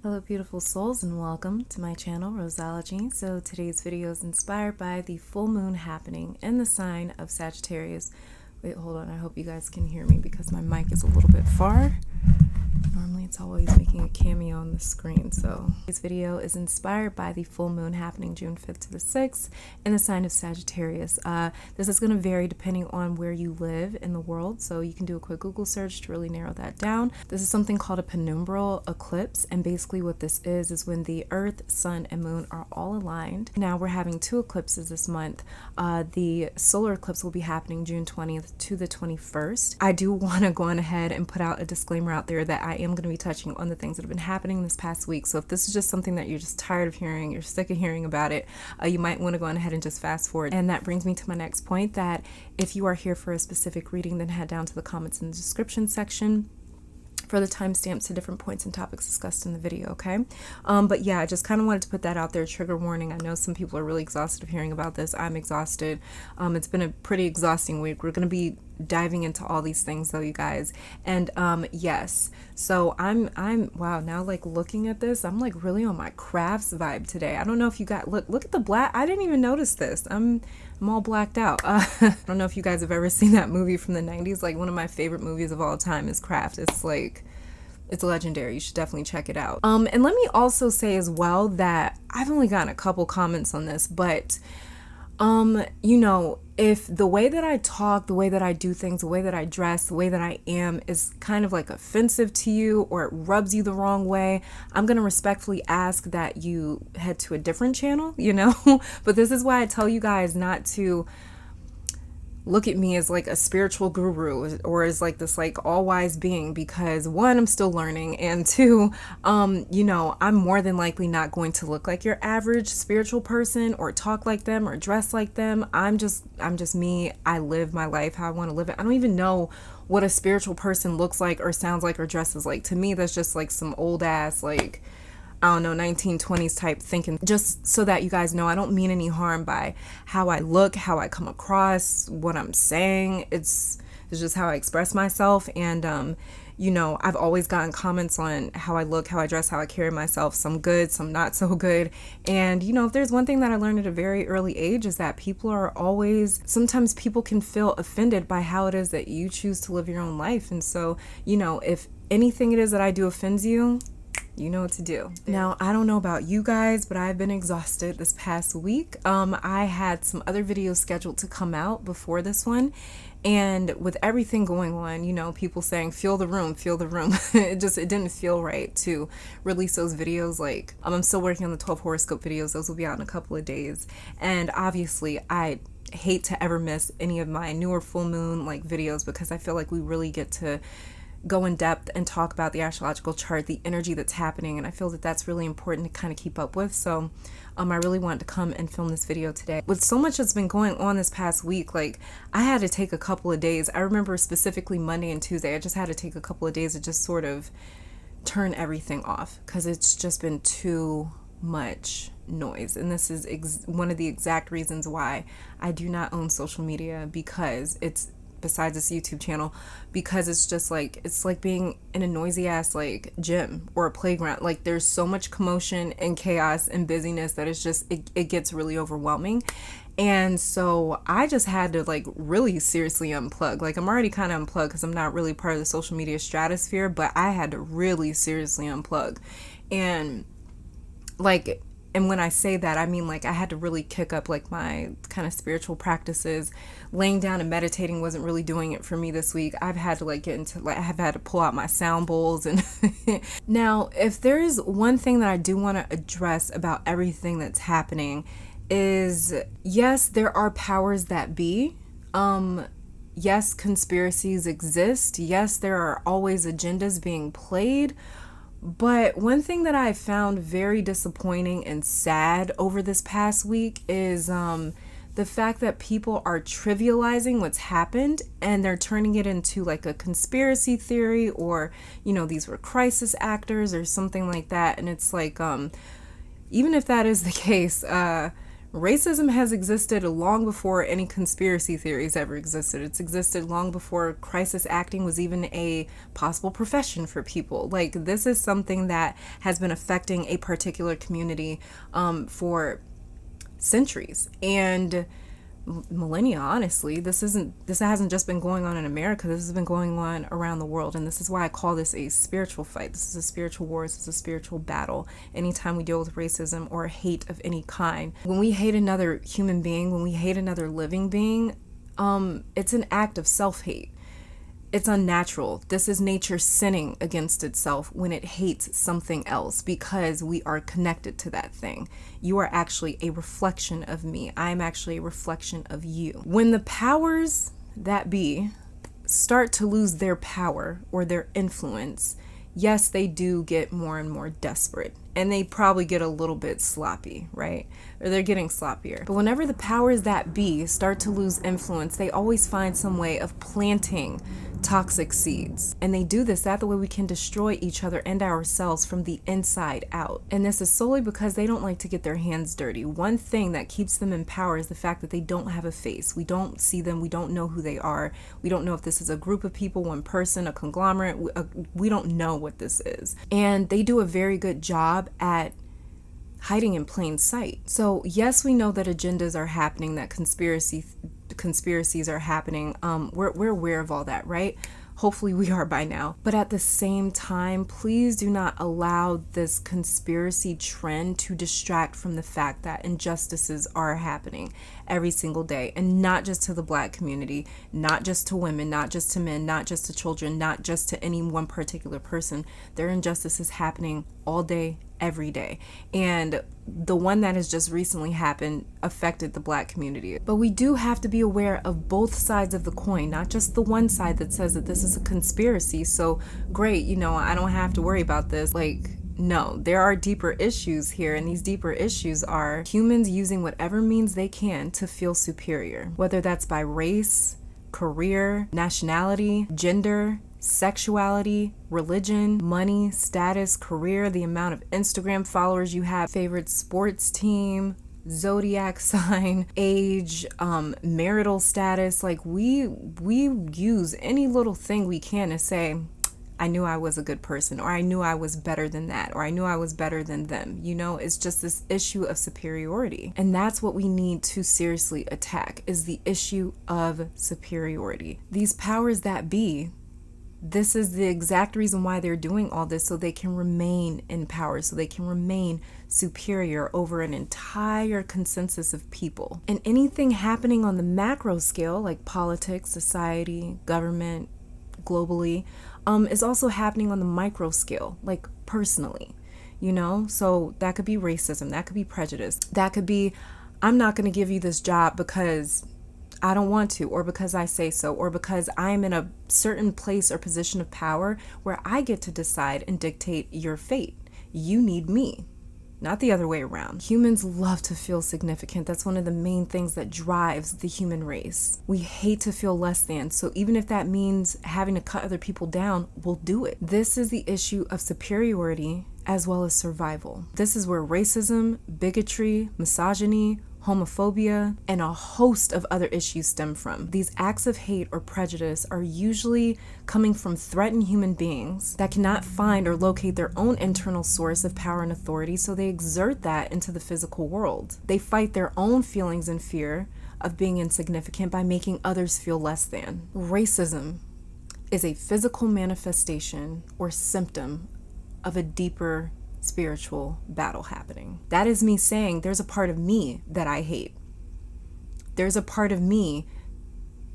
Hello beautiful souls and welcome to my channel Roseology. So today's video is inspired by the full moon happening in the sign of Sagittarius. Wait, hold on, I hope you guys can hear me because my mic is a little bit far. Normally it's always making a cameo on the screen. So this video is inspired by the full moon happening June 5th to the 6th in the sign of Sagittarius. This is going to vary depending on where you live in the world. So you can do a quick Google search to really narrow that down. This is something called a penumbral eclipse. And basically what this is when the earth, sun, and moon are all aligned. Now we're having two eclipses this month. The solar eclipse will be happening June 20th to the 21st. I do want to go on ahead and put out a disclaimer out there that I am going to be touching on the things that have been happening this past week. So if this is just something that you're just tired of hearing, you're sick of hearing about it, you might want to go on ahead and just fast forward. And that brings me to my next point, that if you are here for a specific reading, then head down to the comments in the description section for the timestamps to different points and topics discussed in the video, okay? But yeah, I just kind of wanted to put that out there, trigger warning. I know some people are really exhausted of hearing about this. I'm exhausted. It's been a pretty exhausting week. We're going to be diving into all these things though, you guys. And yes, so I'm wow, now like looking at this, I'm like really on my crafts vibe today. I don't know if you got look at the black. I didn't even notice this. I'm all blacked out. I don't know if you guys have ever seen that movie from the 90s. Like one of my favorite movies of all time is Craft. It's like, it's legendary. You should definitely check it out. And let me also say as well that I've only gotten a couple comments on this, but you know, if the way that I talk, the way that I do things, the way that I dress, the way that I am is kind of like offensive to you, or it rubs you the wrong way, I'm going to respectfully ask that you head to a different channel, you know? But this is why I tell you guys not to look at me as like a spiritual guru or as like this like all-wise being, because one, I'm still learning, and two, you know, I'm more than likely not going to look like your average spiritual person or talk like them or dress like them. I'm just me. I live my life how I want to live it. I don't even know what a spiritual person looks like or sounds like or dresses like. To me, that's just like some old ass, like, I don't know, 1920s type thinking. Just so that you guys know, I don't mean any harm by how I look, how I come across, what I'm saying. It's just how I express myself. And you know, I've always gotten comments on how I look, how I dress, how I carry myself, some good, some not so good. And you know, if there's one thing that I learned at a very early age, is that people are always, sometimes people can feel offended by how it is that you choose to live your own life. And so, you know, if anything it is that I do offends you, you know what to do. Now, I don't know about you guys, but I've been exhausted this past week. I had some other videos scheduled to come out before this one. And with everything going on, you know, people saying, feel the room, it didn't feel right to release those videos. Like, I'm still working on the 12 horoscope videos. Those will be out in a couple of days. And obviously, I hate to ever miss any of my newer full moon like videos, because I feel like we really get to go in depth and talk about the astrological chart, the energy that's happening, and I feel that that's really important to kind of keep up with. So I really wanted to come and film this video today. With so much that's been going on this past week, like I had to take a couple of days. I remember specifically Monday and Tuesday, I just had to take a couple of days to just sort of turn everything off, because it's just been too much noise. And this is one of the exact reasons why I do not own social media, because it's, besides this YouTube channel, because it's just like, it's like being in a noisy ass like gym or a playground. Like there's so much commotion and chaos and busyness that it's just, it gets really overwhelming. And so I just had to like really seriously unplug. Like I'm already kind of unplugged because I'm not really part of the social media stratosphere, but I had to really seriously unplug. And like, and when I say that, I mean like I had to really kick up like my kind of spiritual practices. Laying down and meditating wasn't really doing it for me this week. I've had to like get into, like, I've had to pull out my sound bowls. And now, if there is one thing that I do want to address about everything that's happening is, yes, there are powers that be. Yes, conspiracies exist. Yes, there are always agendas being played. But one thing that I found very disappointing and sad over this past week is the fact that people are trivializing what's happened, and they're turning it into like a conspiracy theory, or, you know, these were crisis actors or something like that. And it's like, even if that is the case, Racism has existed long before any conspiracy theories ever existed. It's existed long before crisis acting was even a possible profession for people. Like, this is something that has been affecting a particular community for centuries and millennia. Honestly, this hasn't just been going on in America. This has been going on around the world, and this is why I call this a spiritual fight. This is a spiritual war. This is a spiritual battle. Anytime we deal with racism or hate of any kind, when we hate another human being, when we hate another living being, it's an act of self-hate. It's unnatural. This is nature sinning against itself when it hates something else because we are connected to that thing. You are actually a reflection of me. I'm actually a reflection of you. When the powers that be start to lose their power or their influence, yes, they do get more and more desperate. And they probably get a little bit sloppy, right? Or they're getting sloppier. But whenever the powers that be start to lose influence, they always find some way of planting toxic seeds. And they do this, that the way we can destroy each other and ourselves from the inside out. And this is solely because they don't like to get their hands dirty. One thing that keeps them in power is the fact that they don't have a face. We don't see them. We don't know who they are. We don't know if this is a group of people, one person, a conglomerate. We don't know what this is. And they do a very good job at hiding in plain sight. So yes, we know that agendas are happening, that conspiracies are happening. We're aware of all that, right? Hopefully we are by now. But at the same time, please do not allow this conspiracy trend to distract from the fact that injustices are happening every single day. And not just to the Black community, not just to women, not just to men, not just to children, not just to any one particular person. There are injustices happening all day, every day. And the one that has just recently happened affected the Black community. But we do have to be aware of both sides of the coin, not just the one side that says that this is a conspiracy. So great, I don't have to worry about this. Like, no, there are deeper issues here, and these deeper issues are humans using whatever means they can to feel superior, whether that's by race, career, nationality, gender, sexuality, religion, money, status, career, the amount of Instagram followers you have, favorite sports team, zodiac sign, age, marital status. Like, we use any little thing we can to say, I knew I was a good person, or I knew I was better than that, or I knew I was better than them. It's just this issue of superiority. And that's what we need to seriously attack, is the issue of superiority. These powers that be, this is the exact reason why they're doing all this, so they can remain in power, so they can remain superior over an entire consensus of people. And anything happening on the macro scale, like politics, society, government, globally, is also happening on the micro scale, like personally, So that could be racism, that could be prejudice, that could be, I'm not going to give you this job because I don't want to, or because I say so, or because I'm in a certain place or position of power where I get to decide and dictate your fate. You need me, not the other way around. Humans love to feel significant. That's one of the main things that drives the human race. We hate to feel less than, so even if that means having to cut other people down, we'll do it. This is the issue of superiority as well as survival. This is where racism, bigotry, misogyny, homophobia, and a host of other issues stem from. These acts of hate or prejudice are usually coming from threatened human beings that cannot find or locate their own internal source of power and authority, so they exert that into the physical world. They fight their own feelings and fear of being insignificant by making others feel less than. Racism is a physical manifestation or symptom of a deeper spiritual battle happening. That is me saying there's a part of me that I hate. There's a part of me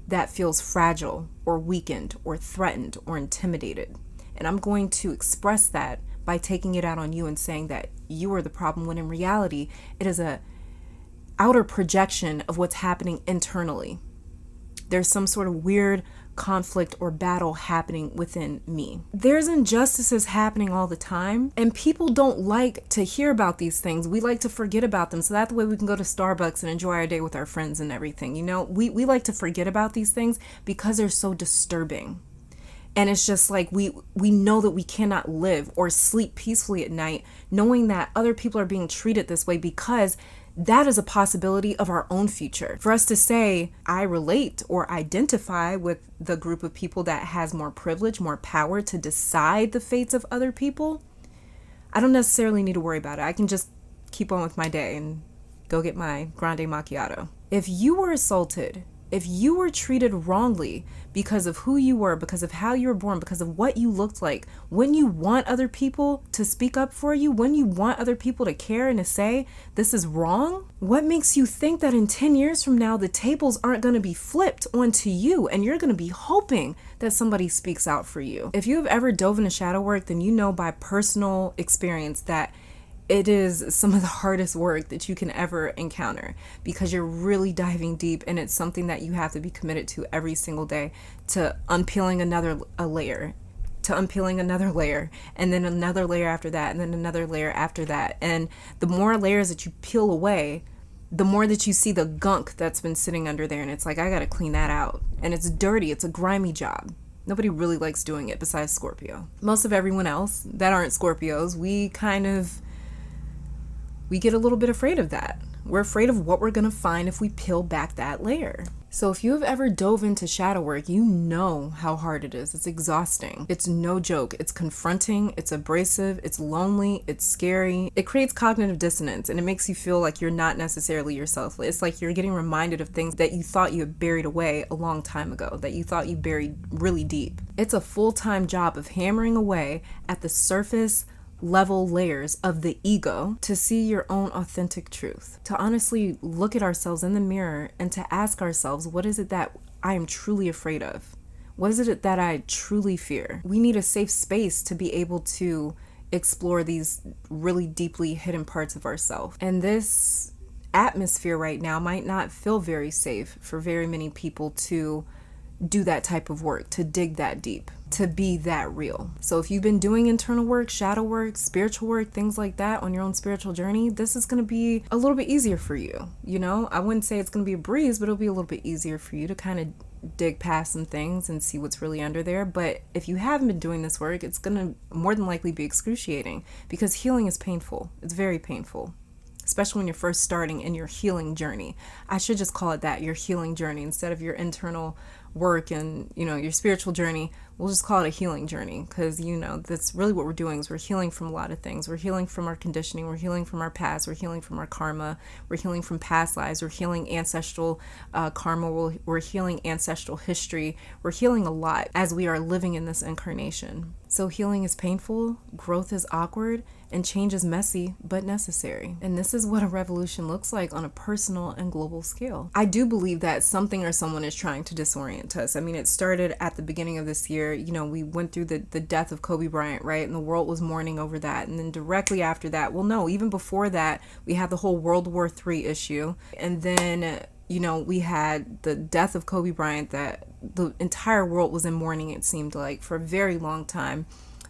that feels fragile or weakened or threatened or intimidated. And I'm going to express that by taking it out on you and saying that you are the problem, when in reality, it is a outer projection of what's happening internally. There's some sort of weird conflict or battle happening within me. There's injustices happening all the time, and people don't like to hear about these things. We like to forget about them, so that the way we can go to Starbucks and enjoy our day with our friends and everything. We like to forget about these things because they're so disturbing. And it's just like we know that we cannot live or sleep peacefully at night knowing that other people are being treated this way, because that is a possibility of our own future. For us to say, I relate or identify with the group of people that has more privilege, more power to decide the fates of other people, I don't necessarily need to worry about it. I can just keep on with my day and go get my grande macchiato. If you were assaulted, if you were treated wrongly because of who you were, because of how you were born, because of what you looked like, when you want other people to speak up for you, when you want other people to care and to say this is wrong, what makes you think that in 10 years from now the tables aren't going to be flipped onto you and you're going to be hoping that somebody speaks out for you? If you have ever dove into shadow work, then you know by personal experience that it is some of the hardest work that you can ever encounter, because you're really diving deep and it's something that you have to be committed to every single day, to unpeeling a layer, to unpeeling another layer, and then another layer after that, and then another layer after that. And the more layers that you peel away, the more that you see the gunk that's been sitting under there, and it's like, I gotta clean that out. And it's dirty, it's a grimy job. Nobody really likes doing it besides Scorpio. Most of everyone else that aren't Scorpios, we get a little bit afraid of that. We're afraid of what we're going to find if we peel back that layer. So if you have ever dove into shadow work, you know how hard it is. It's exhausting. It's no joke. It's confronting. It's abrasive. It's lonely. It's scary. It creates cognitive dissonance, and it makes you feel like you're not necessarily yourself. It's like you're getting reminded of things that you thought you had buried away a long time ago, that you thought you buried really deep. It's a full-time job of hammering away at the surface level layers of the ego to see your own authentic truth, to honestly look at ourselves in the mirror and to ask ourselves, what is it that I am truly afraid of? What is it that I truly fear? We need a safe space to be able to explore these really deeply hidden parts of ourselves. And this atmosphere right now might not feel very safe for very many people to do that type of work, to dig that deep, to be that real. So if you've been doing internal work, shadow work, spiritual work, things like that on your own spiritual journey, this is going to be a little bit easier for you. You know, I wouldn't say it's going to be a breeze, but it'll be a little bit easier for you to kind of dig past some things and see what's really under there. But if you haven't been doing this work, it's going to more than likely be excruciating, because healing is painful. It's very painful, especially when you're first starting in your healing journey. I should just call it that, your healing journey, instead of your internal work and, you know, your spiritual journey. We'll just call it a healing journey, because, you know, that's really what we're doing, is we're healing from a lot of things. We're healing from our conditioning. We're healing from our past. We're healing from our karma. We're healing from past lives. We're healing ancestral karma. We're healing ancestral history. We're healing a lot as we are living in this incarnation. So healing is painful, growth is awkward, and change is messy but necessary. And this is what a revolution looks like on a personal and global scale. I do believe that something or someone is trying to disorient us. I mean, it started at the beginning of this year. You know, we went through the death of Kobe Bryant, right? And the world was mourning over that. And then directly after that, well, no, even before that, we had the whole World War III issue. And then, you know, we had the death of Kobe Bryant that the entire world was in mourning, it seemed like, for a very long time.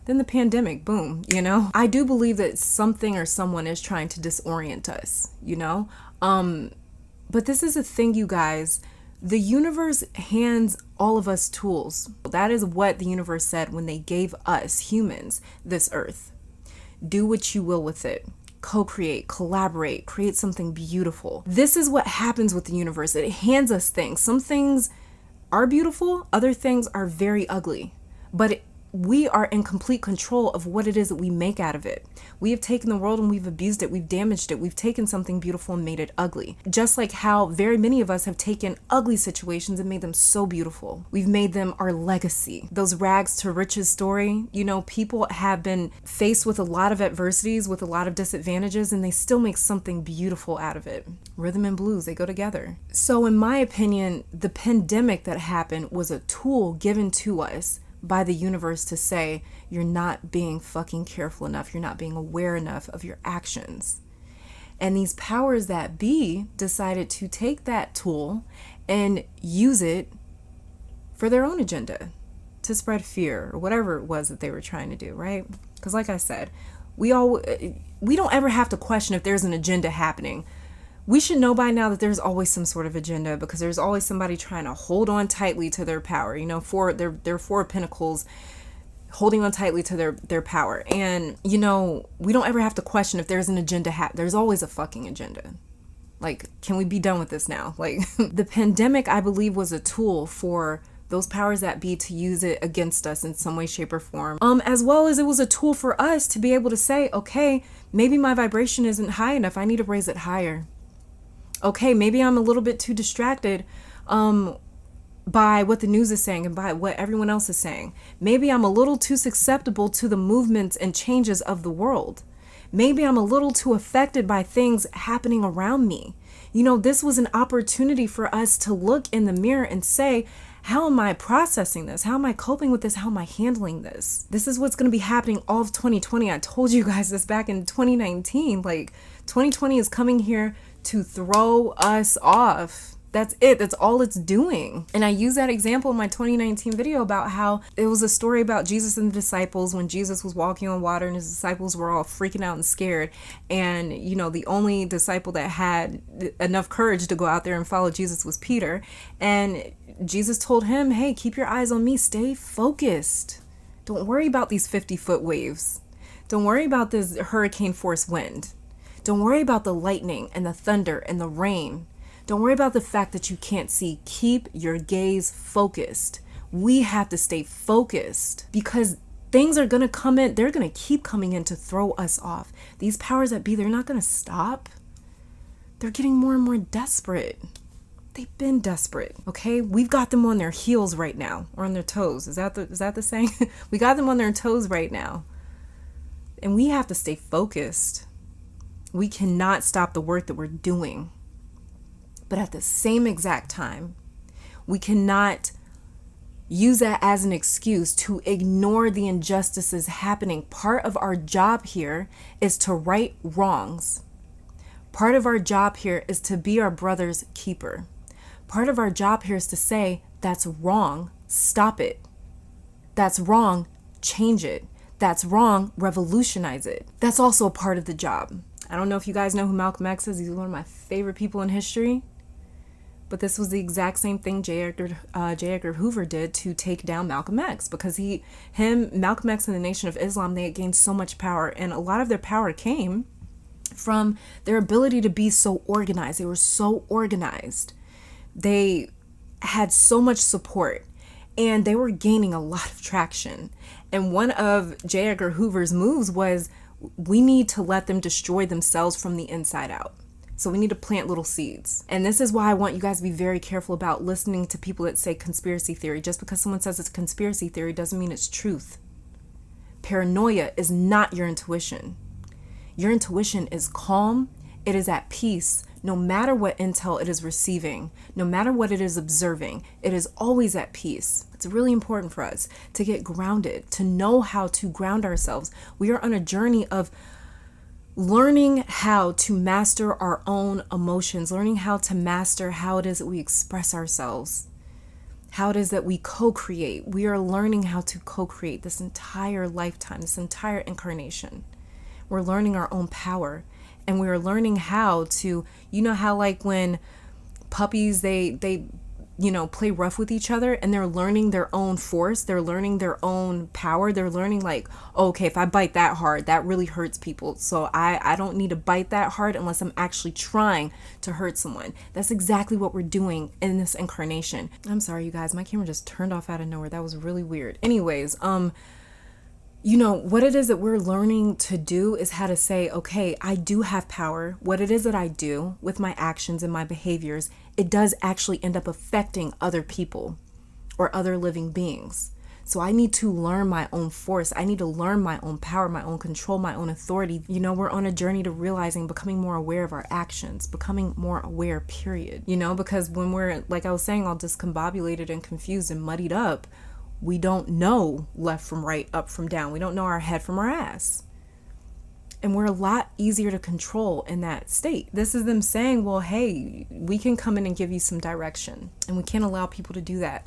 Then the pandemic, boom, you know? I do believe that something or someone is trying to disorient us, you know? But this is a thing, you guys. The universe hands all of us tools. That is what the universe said when they gave us, humans, this earth. Do what you will with it. Co-create, collaborate, create something beautiful. This is what happens with the universe. It hands us things. Some things are beautiful, other things are very ugly. But we are in complete control of what it is that we make out of it. We have taken the world and we've abused it. We've damaged it. We've taken something beautiful and made it ugly. Just like how very many of us have taken ugly situations and made them so beautiful. We've made them our legacy. Those rags to riches story, you know, people have been faced with a lot of adversities, with a lot of disadvantages, and they still make something beautiful out of it. Rhythm and blues, they go together. So in my opinion, the pandemic that happened was a tool given to us by the universe to say, you're not being fucking careful enough. You're not being aware enough of your actions. And these powers that be decided to take that tool and use it for their own agenda, to spread fear or whatever it was that they were trying to do, right? Because like I said, we don't ever have to question if there's an agenda happening. We should know by now that there's always some sort of agenda, because there's always somebody trying to hold on tightly to their power. You know, their four of pentacles, holding on tightly to their power. And, you know, we don't ever have to question if there's an agenda. There's always a fucking agenda. Like, can we be done with this now? Like, the pandemic, I believe, was a tool for those powers that be to use it against us in some way, shape, or form. As well as it was a tool for us to be able to say, okay, maybe my vibration isn't high enough. I need to raise it higher. Okay, maybe I'm a little bit too distracted by what the news is saying and by what everyone else is saying. Maybe I'm a little too susceptible to the movements and changes of the world. Maybe I'm a little too affected by things happening around me. You know, this was an opportunity for us to look in the mirror and say, how am I processing this? How am I coping with this? How am I handling this? This is what's going to be happening all of 2020. I told you guys this back in 2019. Like, 2020 is coming here to throw us off. That's it. That's all it's doing. And I use that example in my 2019 video about how it was a story about Jesus and the disciples when Jesus was walking on water and his disciples were all freaking out and scared. And, you know, the only disciple that had enough courage to go out there and follow Jesus was Peter. And Jesus told him, hey, keep your eyes on me. Stay focused. Don't worry about these 50-foot waves. Don't worry about this hurricane force wind. Don't worry about the lightning and the thunder and the rain. Don't worry about the fact that you can't see. Keep your gaze focused. We have to stay focused because things are going to come in. They're going to keep coming in to throw us off. These powers that be, they're not going to stop. They're getting more and more desperate. They've been desperate. Okay. We've got them on their heels right now, or on their toes. Is that the saying? We got them on their toes right now. And we have to stay focused. We cannot stop the work that we're doing. But at the same exact time, we cannot use that as an excuse to ignore the injustices happening. Part of our job here is to right wrongs. Part of our job here is to be our brother's keeper. Part of our job here is to say, that's wrong, stop it. That's wrong, change it. That's wrong, revolutionize it. That's also a part of the job. I don't know if you guys know who Malcolm X is. He's one of my favorite people in history. But this was the exact same thing J. Edgar Hoover did to take down Malcolm X, because Malcolm X and the Nation of Islam, they had gained so much power, and a lot of their power came from their ability to be so organized. They were so organized. They had so much support, and they were gaining a lot of traction. And one of J. Edgar Hoover's moves was, we need to let them destroy themselves from the inside out. So we need to plant little seeds. And this is why I want you guys to be very careful about listening to people that say conspiracy theory. Just because someone says it's a conspiracy theory doesn't mean it's truth. Paranoia is not your intuition. Your intuition is calm. It is at peace. No matter what intel it is receiving, no matter what it is observing, it is always at peace. It's really important for us to get grounded, to know how to ground ourselves. We are on a journey of learning how to master our own emotions, learning how to master how it is that we express ourselves, how it is that we co-create. We are learning how to co-create this entire lifetime, this entire incarnation. We're learning our own power, and we are learning how to, you know how like when puppies, they play rough with each other, and they're learning their own force, they're learning their own power, they're learning like, oh, okay, if I bite that hard, that really hurts people, so I don't need to bite that hard unless I'm actually trying to hurt someone. That's exactly what we're doing in this incarnation. I'm sorry, you guys, my camera just turned off out of nowhere. That was really weird. Anyways, what it is that we're learning to do is how to say, okay, I do have power. What it is that I do with my actions and my behaviors, it does actually end up affecting other people or other living beings. So I need to learn my own force. I need to learn my own power, my own control, my own authority. We're on a journey to realizing, becoming more aware of our actions, becoming more aware, period. Because when we're, like I was saying, all discombobulated and confused and muddied up, we don't know left from right, up from down. We don't know our head from our ass. And we're a lot easier to control in that state. This is them saying, well, hey, we can come in and give you some direction. And we can't allow people to do that.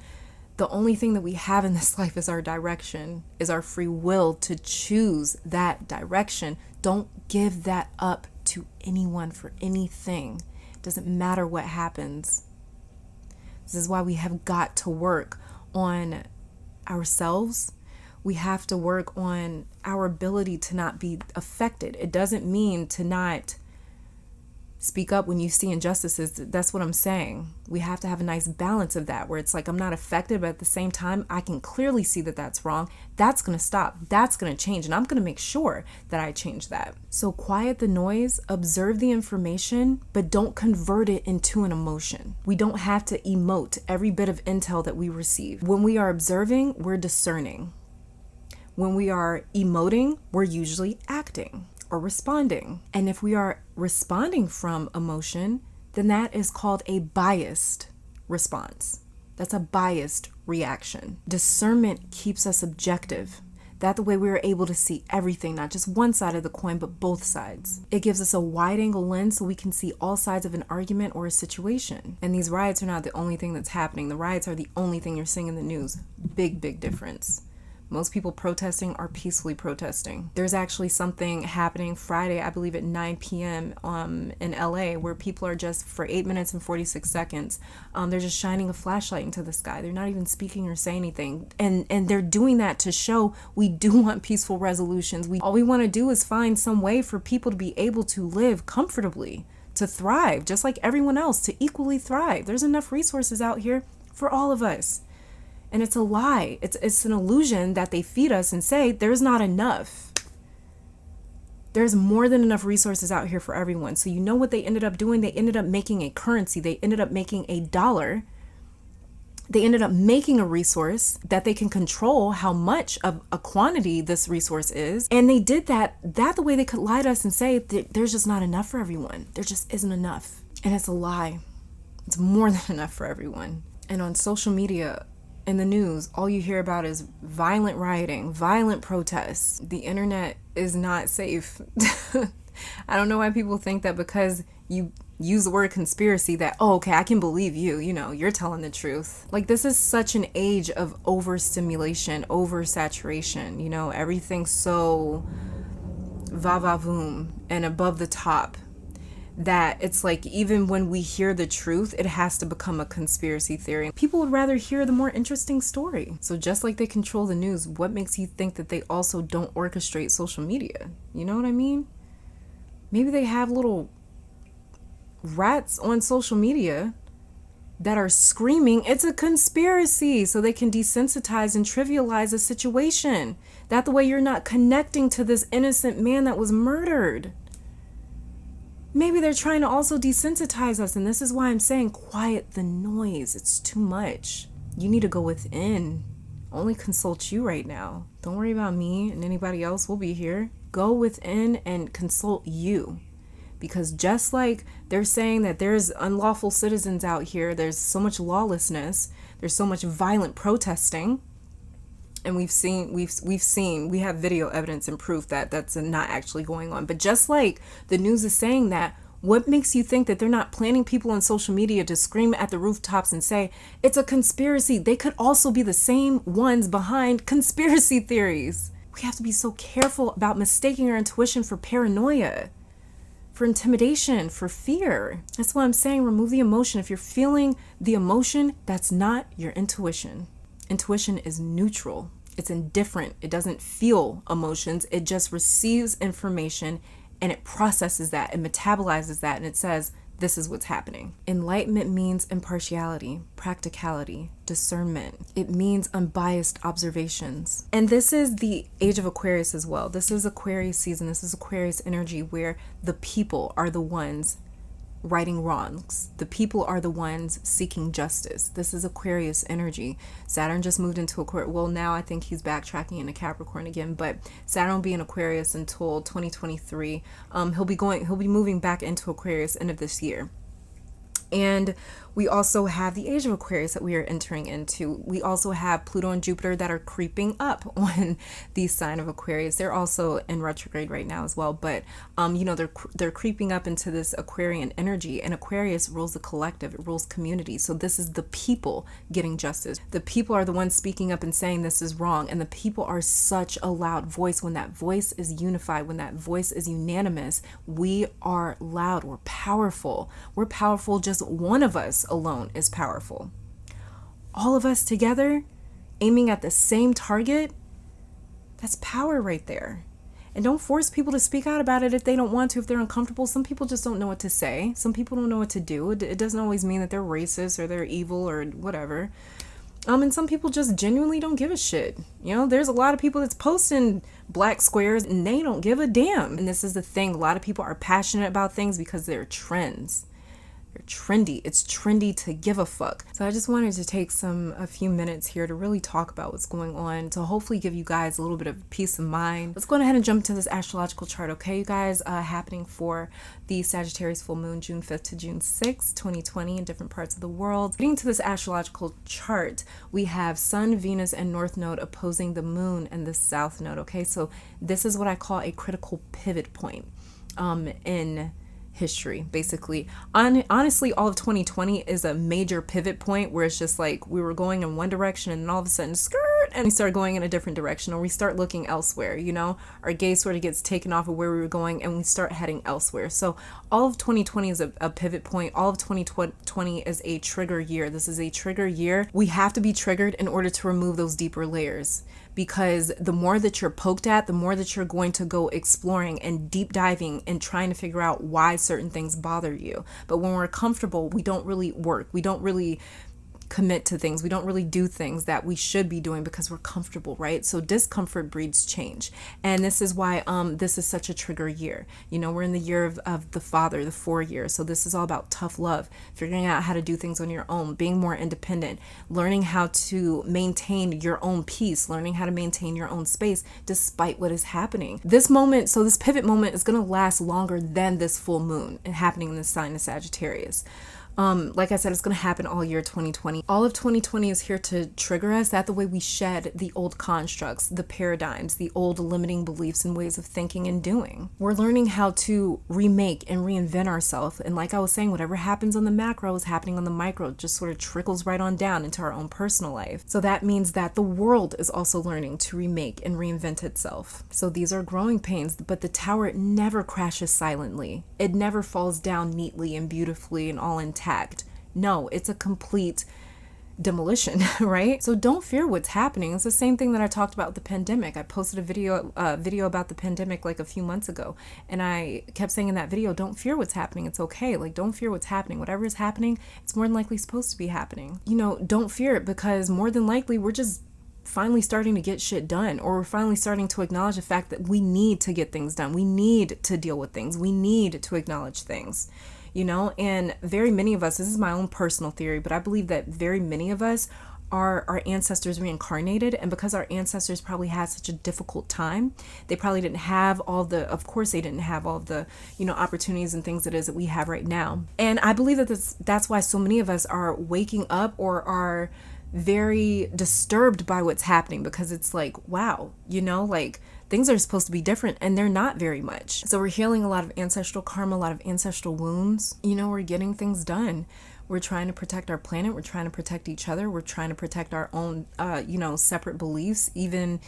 The only thing that we have in this life is our direction, is our free will to choose that direction. Don't give that up to anyone for anything. It doesn't matter what happens. This is why we have got to work on ourselves. We have to work on our ability to not be affected. It doesn't mean to not Speak up when you see injustices. That's what I'm saying. We have to have a nice balance of that, where it's like I'm not affected, but at the same time, I can clearly see that that's wrong. That's going to stop. That's going to change. And I'm going to make sure that I change that. So quiet the noise, observe the information, but don't convert it into an emotion. We don't have to emote every bit of intel that we receive. When we are observing, we're discerning. When we are emoting, we're usually acting or responding. And if we are responding from emotion, then that is called a biased response. That's a biased reaction. Discernment keeps us objective. That the way we are able to see everything, not just one side of the coin, but both sides. It gives us a wide angle lens so we can see all sides of an argument or a situation. And these riots are not the only thing that's happening. The riots are the only thing you're seeing in the news. Big, big difference. Most people protesting are peacefully protesting. There's actually something happening Friday, I believe at 9 p.m. In LA, where people are just, for 8 minutes and 46 seconds, they're just shining a flashlight into the sky. They're not even speaking or saying anything. And they're doing that to show we do want peaceful resolutions. All we want to do is find some way for people to be able to live comfortably, to thrive, just like everyone else, to equally thrive. There's enough resources out here for all of us. And it's a lie. It's an illusion that they feed us and say there's not enough. There's more than enough resources out here for everyone. So you know what they ended up doing? They ended up making a currency. They ended up making a dollar. They ended up making a resource that they can control how much of a quantity this resource is. And they did that the way they could lie to us and say there's just not enough for everyone. There just isn't enough. And it's a lie. It's more than enough for everyone. And on social media, in the news, all you hear about is violent rioting, violent protests. The internet is not safe. I don't know why people think that because you use the word conspiracy that, oh, okay, I can believe you, you're telling the truth. Like, this is such an age of overstimulation, oversaturation, everything's so va-va-voom and above the top, that it's like even when we hear the truth, it has to become a conspiracy theory. People would rather hear the more interesting story. So just like they control the news, what makes you think that they also don't orchestrate social media? You know what I mean? Maybe they have little rats on social media that are screaming it's a conspiracy so they can desensitize and trivialize a situation. That the way you're not connecting to this innocent man that was murdered. Maybe they're trying to also desensitize us, and this is why I'm saying quiet the noise. It's too much. You need to go within. Only consult you right now. Don't worry about me and anybody else. We'll be here. Go within and consult you. Because just like they're saying that there's unlawful citizens out here, there's so much lawlessness, there's so much violent protesting, and we have video evidence and proof that that's not actually going on. But just like the news is saying that, what makes you think that they're not planning people on social media to scream at the rooftops and say it's a conspiracy? They could also be the same ones behind conspiracy theories. We have to be so careful about mistaking our intuition for paranoia, for intimidation, for fear. That's why I'm saying remove the emotion. If you're feeling the emotion, that's not your intuition. Intuition is neutral. It's indifferent. It doesn't feel emotions. It just receives information and it processes that, it metabolizes that, and it says, this is what's happening. Enlightenment means impartiality, practicality, discernment. It means unbiased observations. And this is the age of Aquarius as well. This is Aquarius season. This is Aquarius energy where the people are the ones righting wrongs. The people are the ones seeking justice. This is Aquarius energy. Saturn just moved into Aquarius. Well, now I think he's backtracking into Capricorn again, but Saturn will be in Aquarius until 2023. He'll be moving back into Aquarius end of this year. And we also have the age of Aquarius that we are entering into. We also have Pluto and Jupiter that are creeping up on the sign of Aquarius. They're also in retrograde right now as well. But, they're creeping up into this Aquarian energy. And Aquarius rules the collective. It rules community. So this is the people getting justice. The people are the ones speaking up and saying this is wrong. And the people are such a loud voice. When that voice is unified, when that voice is unanimous, we are loud. We're powerful. We're powerful. Just one of us alone is powerful. All of us together aiming at the same target, that's power right there. And don't force people to speak out about it if they don't want to, if they're uncomfortable. Some people just don't know what to say. Some people don't know what to do. It doesn't always mean that they're racist or they're evil or whatever. And some people just genuinely don't give a shit. You know, there's a lot of people that's posting black squares and they don't give a damn. And this is the thing. A lot of people are passionate about things because they're trends. They're trendy. It's trendy to give a fuck. So I just wanted to take a few minutes here to really talk about what's going on, to hopefully give you guys a little bit of peace of mind. Let's go ahead and jump to this astrological chart, okay, you guys? Happening for the Sagittarius full moon, June 5th to June 6th, 2020, in different parts of the world. Getting to this astrological chart, we have Sun, Venus, and North Node opposing the Moon and the South Node, okay? So this is what I call a critical pivot point in history, basically. Honestly, all of 2020 is a major pivot point where it's just like we were going in one direction and then all of a sudden skirt and we start going in a different direction, or we start looking elsewhere, you know, our gaze sort of gets taken off of where we were going and we start heading elsewhere. So all of 2020 is a pivot point. All of 2020 is a trigger year. This is a trigger year. We have to be triggered in order to remove those deeper layers, because the more that you're poked at, the more that you're going to go exploring and deep diving and trying to figure out why certain things bother you. But when we're comfortable, we don't really work. We don't really commit to things. We don't really do things that we should be doing because we're comfortable, right? So discomfort breeds change. And this is why this is such a trigger year. You know, we're in the year of the father, the 4 years. So this is all about tough love, figuring out how to do things on your own, being more independent, learning how to maintain your own peace, learning how to maintain your own space despite what is happening. This moment, so this pivot moment is going to last longer than this full moon happening in the sign of Sagittarius. Like I said, it's going to happen all year 2020. All of 2020 is here to trigger us. That the way we shed the old constructs, the paradigms, the old limiting beliefs and ways of thinking and doing. We're learning how to remake and reinvent ourselves. And like I was saying, whatever happens on the macro is happening on the micro. It just sort of trickles right on down into our own personal life. So that means that the world is also learning to remake and reinvent itself. So these are growing pains, but the tower never crashes silently. It never falls down neatly and beautifully and all intact. No, it's a complete demolition, right? So don't fear what's happening. It's the same thing that I talked about with the pandemic. I posted a video about the pandemic like a few months ago, and I kept saying in that video, don't fear what's happening. It's okay. Like, don't fear what's happening. Whatever is happening, it's more than likely supposed to be happening. You know, don't fear it, because more than likely we're just finally starting to get shit done, or we're finally starting to acknowledge the fact that we need to get things done. We need to deal with things. We need to acknowledge things. You know, and very many of us, this is my own personal theory, but I believe that very many of us are our ancestors reincarnated. And because our ancestors probably had such a difficult time, they probably didn't have all the, of course they didn't have all the, you know, opportunities and things it is that we have right now. And I believe that that's why so many of us are waking up or are very disturbed by what's happening, because it's like, wow, you know, like things are supposed to be different and they're not very much. So we're healing a lot of ancestral karma, a lot of ancestral wounds. You know, we're getting things done. We're trying to protect our planet. We're trying to protect each other. We're trying to protect our own, you know, separate beliefs, even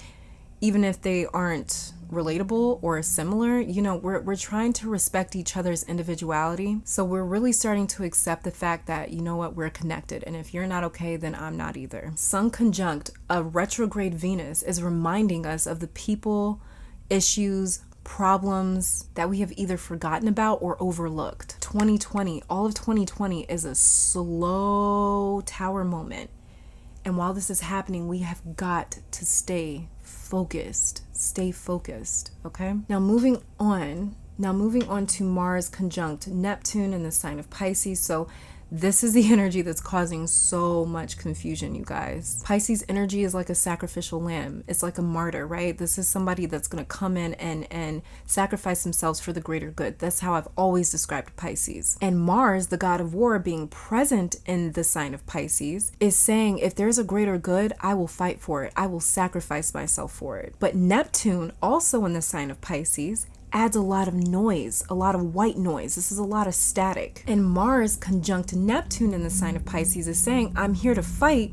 if they aren't relatable or similar. You know, we're trying to respect each other's individuality. So we're really starting to accept the fact that, you know what, we're connected. And if you're not okay, then I'm not either. Sun conjunct a retrograde Venus is reminding us of the people, issues, problems that we have either forgotten about or overlooked. 2020, all of 2020 is a slow tower moment. And while this is happening, we have got to stay focused, okay? Now moving on to Mars conjunct Neptune in the sign of Pisces. So this is the energy that's causing so much confusion, you guys. Pisces energy is like a sacrificial lamb. It's like a martyr, right? This is somebody that's going to come in and sacrifice themselves for the greater good. That's how I've always described Pisces. And Mars, the god of war, being present in the sign of Pisces, is saying, if there's a greater good, I will fight for it. I will sacrifice myself for it. But Neptune, also in the sign of Pisces, adds a lot of noise, a lot of white noise. This is a lot of static. And Mars conjunct Neptune in the sign of Pisces is saying, I'm here to fight,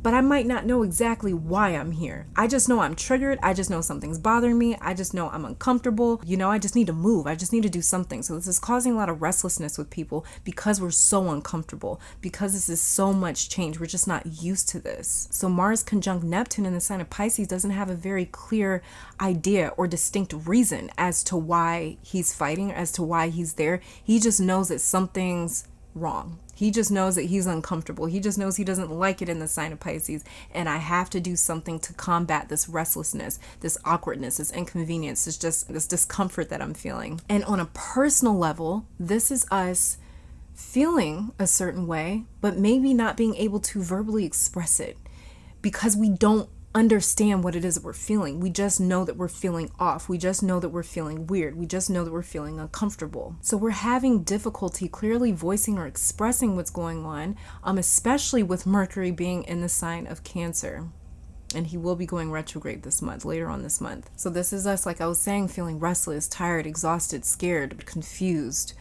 but I might not know exactly why I'm here. I just know I'm triggered. I just know something's bothering me. I just know I'm uncomfortable. You know, I just need to move. I just need to do something. So this is causing a lot of restlessness with people because we're so uncomfortable, because this is so much change. We're just not used to this. So Mars conjunct Neptune in the sign of Pisces doesn't have a very clear idea or distinct reason as to why he's fighting, as to why he's there. He just knows that something's wrong. He just knows that he's uncomfortable. He just knows he doesn't like it in the sign of Pisces. And I have to do something to combat this restlessness, this awkwardness, this inconvenience, it's just this discomfort that I'm feeling. And on a personal level, this is us feeling a certain way, but maybe not being able to verbally express it because we don't understand what it is that we're feeling. We just know that we're feeling off. We just know that we're feeling weird. We just know that we're feeling uncomfortable. So we're having difficulty clearly voicing or expressing what's going on, especially with Mercury being in the sign of Cancer. And he will be going retrograde this month, later on this month. So this is us, like I was saying, feeling restless, tired, exhausted, scared, confused,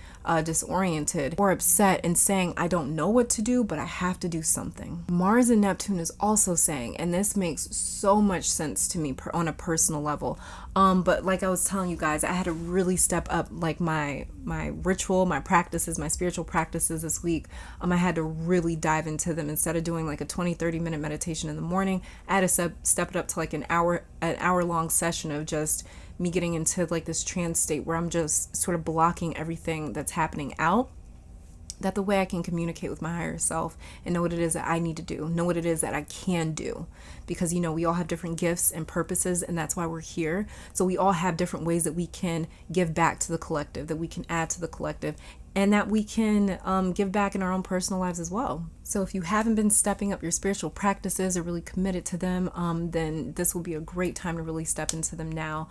disoriented, or upset, and saying, I don't know what to do, but I have to do something. Mars and Neptune is also saying, and this makes so much sense to me on a personal level. But like I was telling you guys, I had to really step up like my ritual, my practices, my spiritual practices this week. I had to really dive into them. Instead of doing like a 20-30 minute meditation in the morning, I had to step it up to like an hour long session of just me getting into like this trance state where I'm just sort of blocking everything that's happening out. That the way I can communicate with my higher self and know what it is that I need to do, know what it is that I can do. Because, you know, we all have different gifts and purposes, and that's why we're here. So we all have different ways that we can give back to the collective, that we can add to the collective, and that we can give back in our own personal lives as well. So if you haven't been stepping up your spiritual practices or really committed to them, then this will be a great time to really step into them now.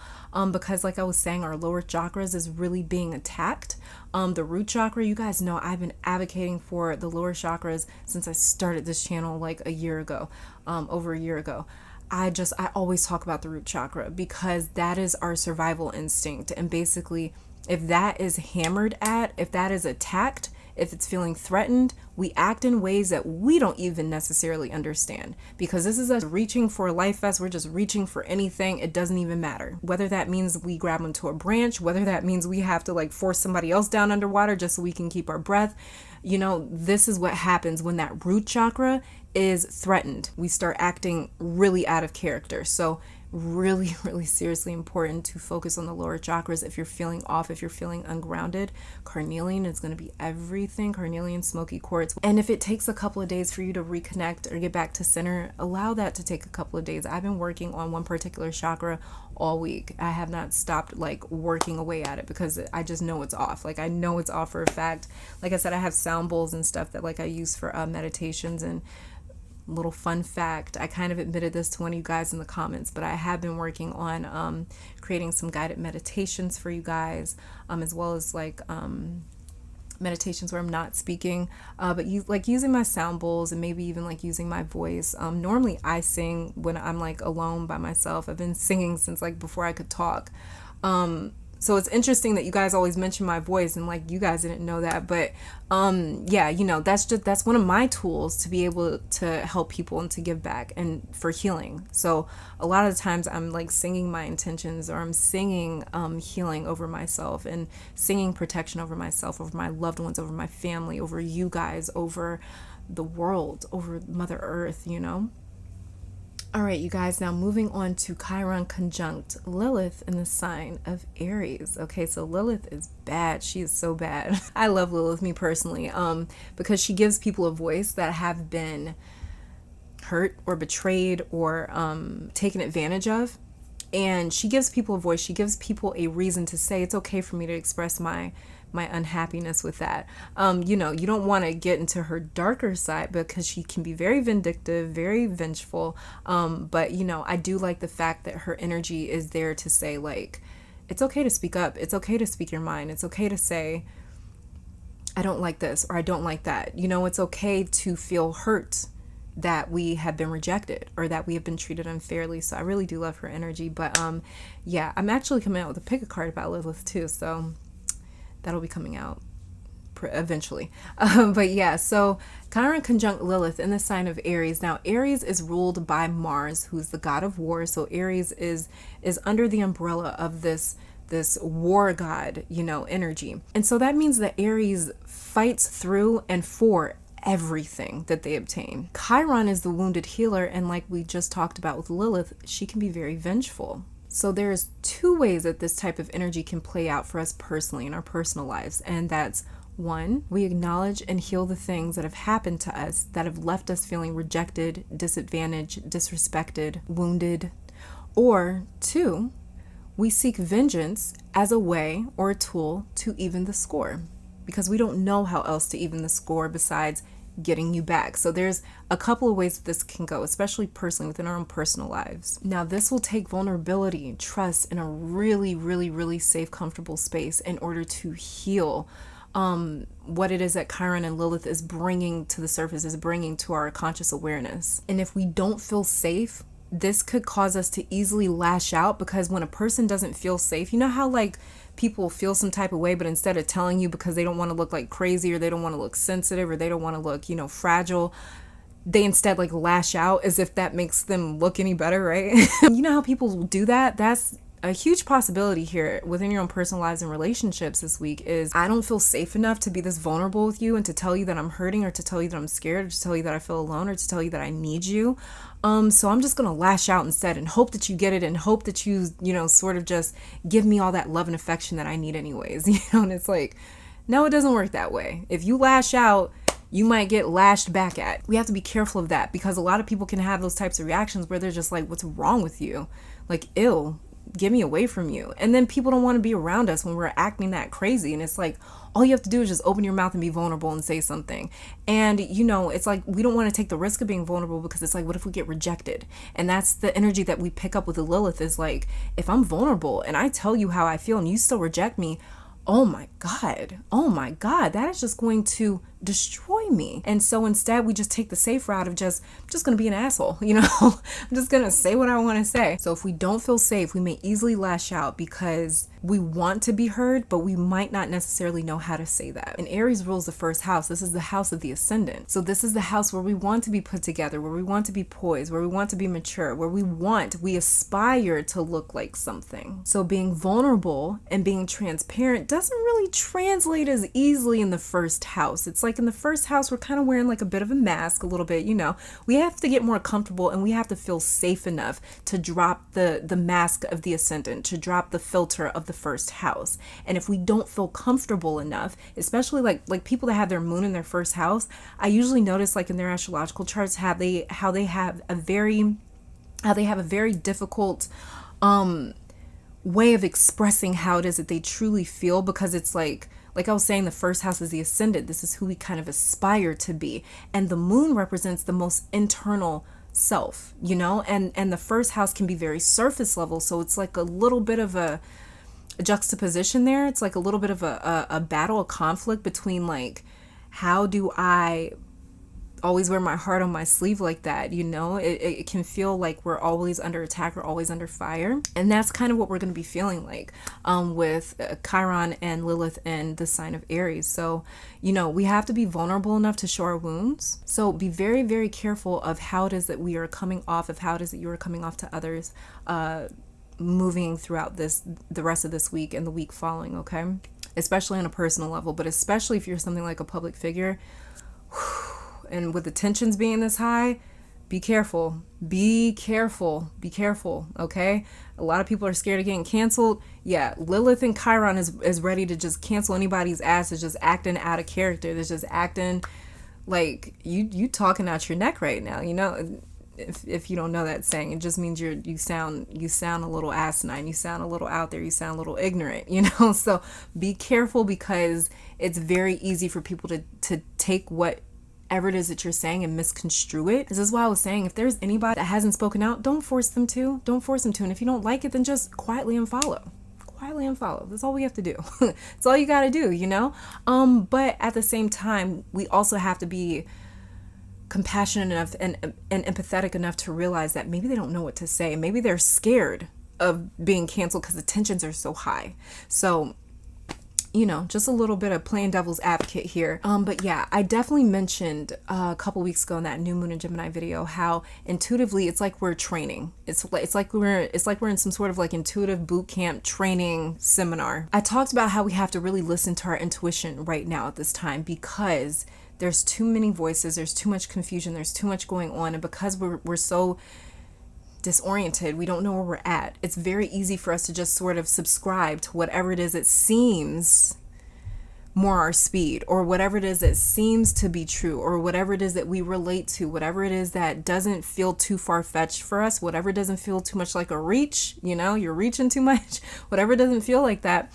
Because like I was saying, our lower chakras is really being attacked. The root chakra, you guys know I've been advocating for the lower chakras since I started this channel like a year ago, over a year ago. I always talk about the root chakra because that is our survival instinct. And basically, if that is hammered at, if that is attacked, if it's feeling threatened, we act in ways that we don't even necessarily understand, because this is us reaching for a life vest. We're just reaching for anything. It doesn't even matter whether that means we grab onto a branch, whether that means we have to like force somebody else down underwater just so we can keep our breath. You know, this is what happens when that root chakra is threatened. We start acting really out of character. So really, really seriously important to focus on the lower chakras. If you're feeling off, if you're feeling ungrounded, carnelian is going to be everything. Carnelian, smoky quartz. And if it takes a couple of days for you to reconnect or get back to center, allow that to take a couple of days. I've been working on one particular chakra all week. I have not stopped like working away at it because I just know it's off. Like I know it's off for a fact. Like I said, I have sound bowls and stuff that like I use for meditations. And little fun fact, I kind of admitted this to one of you guys in the comments, but I have been working on creating some guided meditations for you guys, as well as like meditations where I'm not speaking, but like using my sound bowls and maybe even like using my voice. Normally I sing when I'm like alone by myself. I've been singing since like before I could talk. So it's interesting that you guys always mention my voice, and like you guys didn't know that, but yeah, you know, that's one of my tools to be able to help people and to give back and for healing. So a lot of the times I'm like singing my intentions, or I'm singing healing over myself, and singing protection over myself, over my loved ones, over my family, over you guys, over the world, over Mother Earth, you know. All right, you guys, now moving on to Chiron conjunct Lilith in the sign of Aries. Okay, so Lilith is bad. She is so bad. I love Lilith, me personally, because she gives people a voice that have been hurt or betrayed or taken advantage of. And she gives people a voice. She gives people a reason to say, it's okay for me to express my unhappiness with that. You know, you don't want to get into her darker side because she can be very vindictive, very vengeful. But, you know, I do like the fact that her energy is there to say, like, it's okay to speak up. It's okay to speak your mind. It's okay to say, I don't like this or I don't like that. You know, it's okay to feel hurt that we have been rejected or that we have been treated unfairly. So I really do love her energy. But yeah, I'm actually coming out with a pick a card about Lilith too. So that'll be coming out eventually. But yeah, so Chiron conjunct Lilith in the sign of Aries. Now, Aries is ruled by Mars, who's the god of war. So Aries is under the umbrella of this war god, energy. And so that means that Aries fights through and for everything that they obtain. Chiron is the wounded healer, and like we just talked about with Lilith, she can be very vengeful. So there's two ways that this type of energy can play out for us personally in our personal lives. And that's one, we acknowledge and heal the things that have happened to us that have left us feeling rejected, disadvantaged, disrespected, wounded. Or two, we seek vengeance as a way or a tool to even the score, because we don't know how else to even the score besides getting you back. So there's a couple of ways that this can go, especially personally within our own personal lives. Now, this will take vulnerability, trust, in a really, really, really safe, comfortable space in order to heal what it is that Chiron and Lilith is bringing to the surface, is bringing to our conscious awareness. And if we don't feel safe, this could cause us to easily lash out, because when a person doesn't feel safe, you know how like people feel some type of way, but instead of telling you because they don't want to look like crazy, or they don't want to look sensitive, or they don't want to look, fragile, they instead like lash out as if that makes them look any better, right? You know how people do that? That's a huge possibility here within your own personal lives and relationships this week. Is I don't feel safe enough to be this vulnerable with you and to tell you that I'm hurting, or to tell you that I'm scared, or to tell you that I feel alone, or to tell you that I need you. So I'm just going to lash out instead and hope that you get it, and hope that you sort of just give me all that love and affection that I need anyways, and it's like, no, it doesn't work that way. If you lash out, you might get lashed back at. We have to be careful of that, because a lot of people can have those types of reactions where they're just like, what's wrong with you? Like, ew, get me away from you. And then people don't want to be around us when we're acting that crazy. And it's like, all you have to do is just open your mouth and be vulnerable and say something. And, it's like, we don't want to take the risk of being vulnerable, because it's like, what if we get rejected? And that's the energy that we pick up with the Lilith, is like, if I'm vulnerable and I tell you how I feel and you still reject me, oh my God, that is just going to destroy me. And so instead we just take the safe route of just going to be an asshole, I'm just going to say what I want to say. So if we don't feel safe, we may easily lash out because we want to be heard, but we might not necessarily know how to say that. And Aries rules the first house. This is the house of the ascendant. So this is the house where we want to be put together, where we want to be poised, where we want to be mature, where we aspire to look like something. So being vulnerable and being transparent doesn't really translate as easily in the first house. It's like in the first house, we're kind of wearing like a bit of a mask a little bit, we have to get more comfortable, and we have to feel safe enough to drop the mask of the ascendant, to drop the filter of the first house. And if we don't feel comfortable enough, especially like people that have their moon in their first house, I usually notice like in their astrological charts how they have a very difficult way of expressing how it is that they truly feel, because it's like I was saying, the first house is the ascendant. This is who we kind of aspire to be. And the moon represents the most internal self, and the first house can be very surface level. So it's like a little bit of a juxtaposition there. It's like a little bit of a battle, a conflict between like, how do I always wear my heart on my sleeve like that? It can feel like we're always under attack, or always under fire. And that's kind of what we're going to be feeling like with Chiron and Lilith and the sign of Aries. So, we have to be vulnerable enough to show our wounds. So be very, very careful of how it is that we are coming off, of how it is that you are coming off to others, moving throughout the rest of this week and the week following, okay? Especially on a personal level, but especially if you're something like a public figure, and with the tensions being this high, be careful, okay? A lot of people are scared of getting canceled. Yeah, Lilith and Chiron is ready to just cancel anybody's ass that's just acting out of character, that's just acting like you talking out your neck right now, If you don't know that saying, it just means you sound a little asinine, you sound a little out there, you sound a little ignorant, So be careful, because it's very easy for people to take whatever it is that you're saying and misconstrue it. This is why I was saying, if there's anybody that hasn't spoken out, don't force them to. And if you don't like it, then just quietly unfollow. That's all we have to do. That's all you got to do, But at the same time, we also have to be compassionate enough and empathetic enough to realize that maybe they don't know what to say. Maybe they're scared of being canceled because the tensions are so high. So you know, just a little bit of playing devil's advocate here. But yeah, I definitely mentioned a couple weeks ago in that new moon in Gemini video how intuitively it's like we're training. It's like we're in some sort of like intuitive boot camp training seminar. I talked about how we have to really listen to our intuition right now at this time, because there's too many voices, there's too much confusion, there's too much going on, and because we're so disoriented, we don't know where we're at, it's very easy for us to just sort of subscribe to whatever it is that seems more our speed, or whatever it is that seems to be true, or whatever it is that we relate to, whatever it is that doesn't feel too far-fetched for us, whatever doesn't feel too much like a reach, you know, you're reaching too much, whatever doesn't feel like that,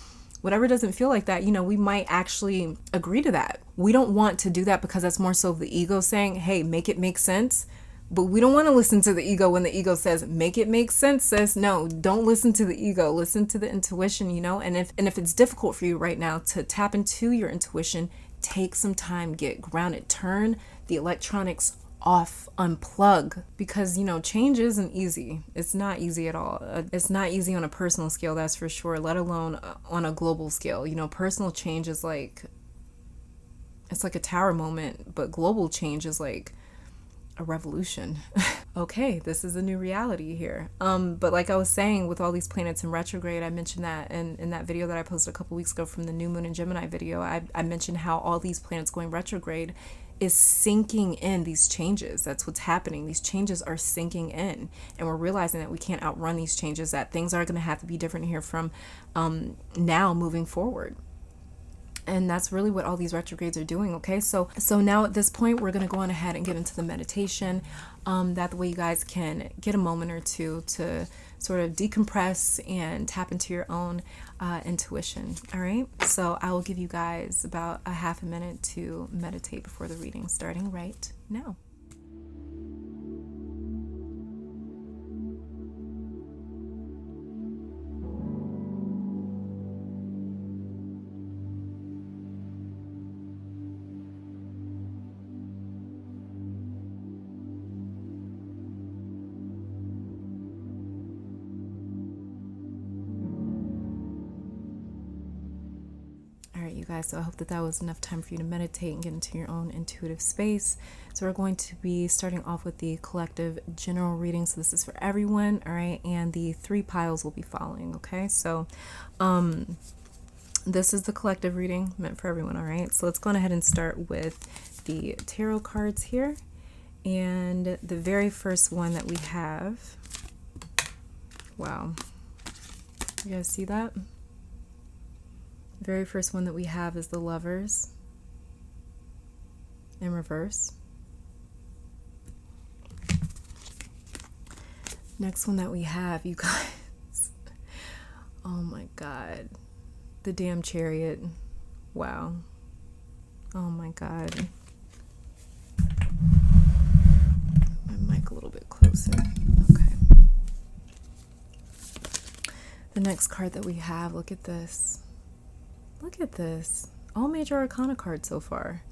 you know, we might actually agree to that. We don't want to do that because that's more so the ego saying, hey, make it make sense. But we don't want to listen to the ego when the ego says, make it make sense, sis. No, don't listen to the ego. Listen to the intuition, you know? And if it's difficult for you right now to tap into your intuition, take some time, get grounded, turn the electronics off, unplug, because, you know, change isn't easy. It's not easy at all. It's not easy on a personal scale, that's for sure, let alone on a global scale. You know, personal change is like, it's like a tower moment, but global change is like a revolution. Okay, this is a new reality here. But like I was saying, with all these planets in retrograde, I mentioned that in that video that I posted a couple weeks ago from the new moon in Gemini video, I mentioned how all these planets going retrograde is sinking in these changes. That's what's happening. These changes are sinking in, and we're realizing that we can't outrun these changes, that things are going to have to be different here from now moving forward. And that's really what all these retrogrades are doing. Okay, so now at this point, we're going to go on ahead and get into the meditation. That way you guys can get a moment or two to sort of decompress and tap into your own intuition. All right, so I will give you guys about a half a minute to meditate before the reading, starting right now. You guys, so I hope that was enough time for you to meditate and get into your own intuitive space. So we're going to be starting off with the collective general reading. So this is for everyone, all right, and the 3 piles will be following. Okay, so this is the collective reading meant for everyone. All right, so let's go ahead and start with the tarot cards here, and the very first one that we have, wow, you guys see that? Very first one that we have is the Lovers in reverse. Next one that we have, you guys, oh my God, the damn Chariot. Wow. Oh my God. My mic a little bit closer. Okay. The next card that we have, look at this. Look at this. All major arcana cards so far.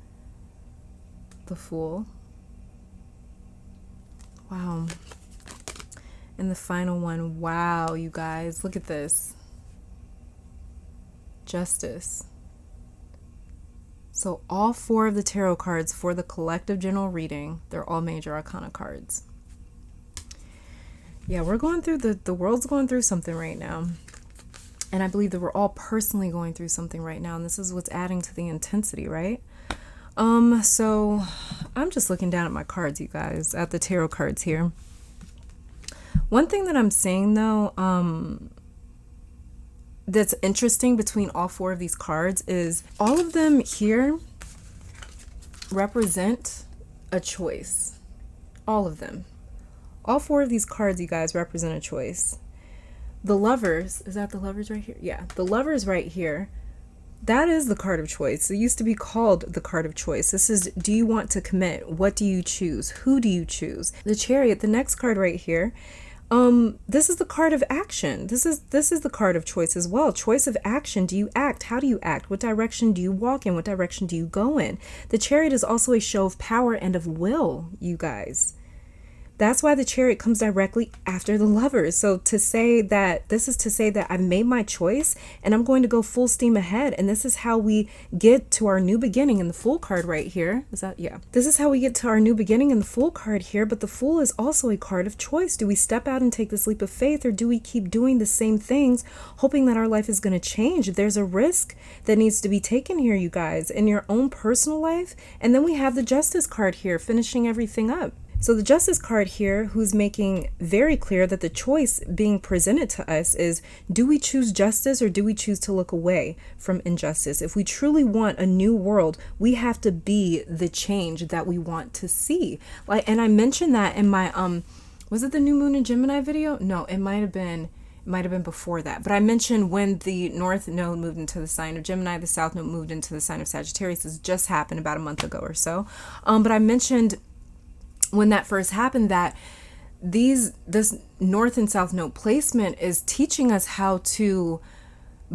The Fool. Wow. And the final one. Wow, you guys. Look at this. Justice. So all 4 of the tarot cards for the collective general reading, they're all major arcana cards. Yeah, we're going through the world's going through something right now. And I believe that we're all personally going through something right now, and this is what's adding to the intensity, right? So I'm just looking down at my cards, you guys, at the tarot cards here. One thing that I'm seeing, though, that's interesting between all 4 of these cards is all of them here represent a choice. All of them. All 4 of these cards, you guys, represent a choice. The Lovers, is that the Lovers right here? Yeah, the Lovers right here, that is the card of choice. It used to be called the card of choice. This is, do you want to commit? What do you choose? Who do you choose? The Chariot, the next card right here, this is the card of action. This is the card of choice as well. Choice of action. Do you act? How do you act? What direction do you walk in? What direction do you go in? The Chariot is also a show of power and of will, you guys. That's why the Chariot comes directly after the Lovers. So to say that, this is to say that I've made my choice and I'm going to go full steam ahead. And this is how we get to our new beginning in the Fool card right here. Is that, yeah. This is how we get to our new beginning in the Fool card here. But the Fool is also a card of choice. Do we step out and take this leap of faith, or do we keep doing the same things, hoping that our life is going to change? There's a risk that needs to be taken here, you guys, in your own personal life. And then we have the Justice card here, finishing everything up. So the Justice card here, who's making very clear that the choice being presented to us is, do we choose justice or do we choose to look away from injustice? If we truly want a new world, we have to be the change that we want to see. Like, and I mentioned that in my, was it the new moon in Gemini video? No, it might have been before that. But I mentioned when the North Node moved into the sign of Gemini, the South Node moved into the sign of Sagittarius. This just happened about a month ago or so. But I mentioned when that first happened that this North and South Node placement is teaching us how to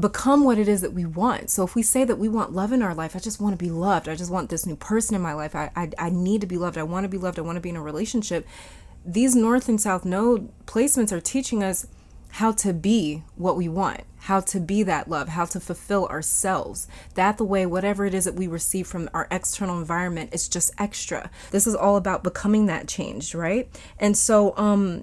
become what it is that we want. So if we say that we want love in our life, I just want to be loved, I just want this new person in my life, I need to be loved, I want to be loved, I want to be in a relationship. These North and South Node placements are teaching us how to be what we want, how to be that love, how to fulfill ourselves. That the way, whatever it is that we receive from our external environment is just extra. This is all about becoming that change, right? And so,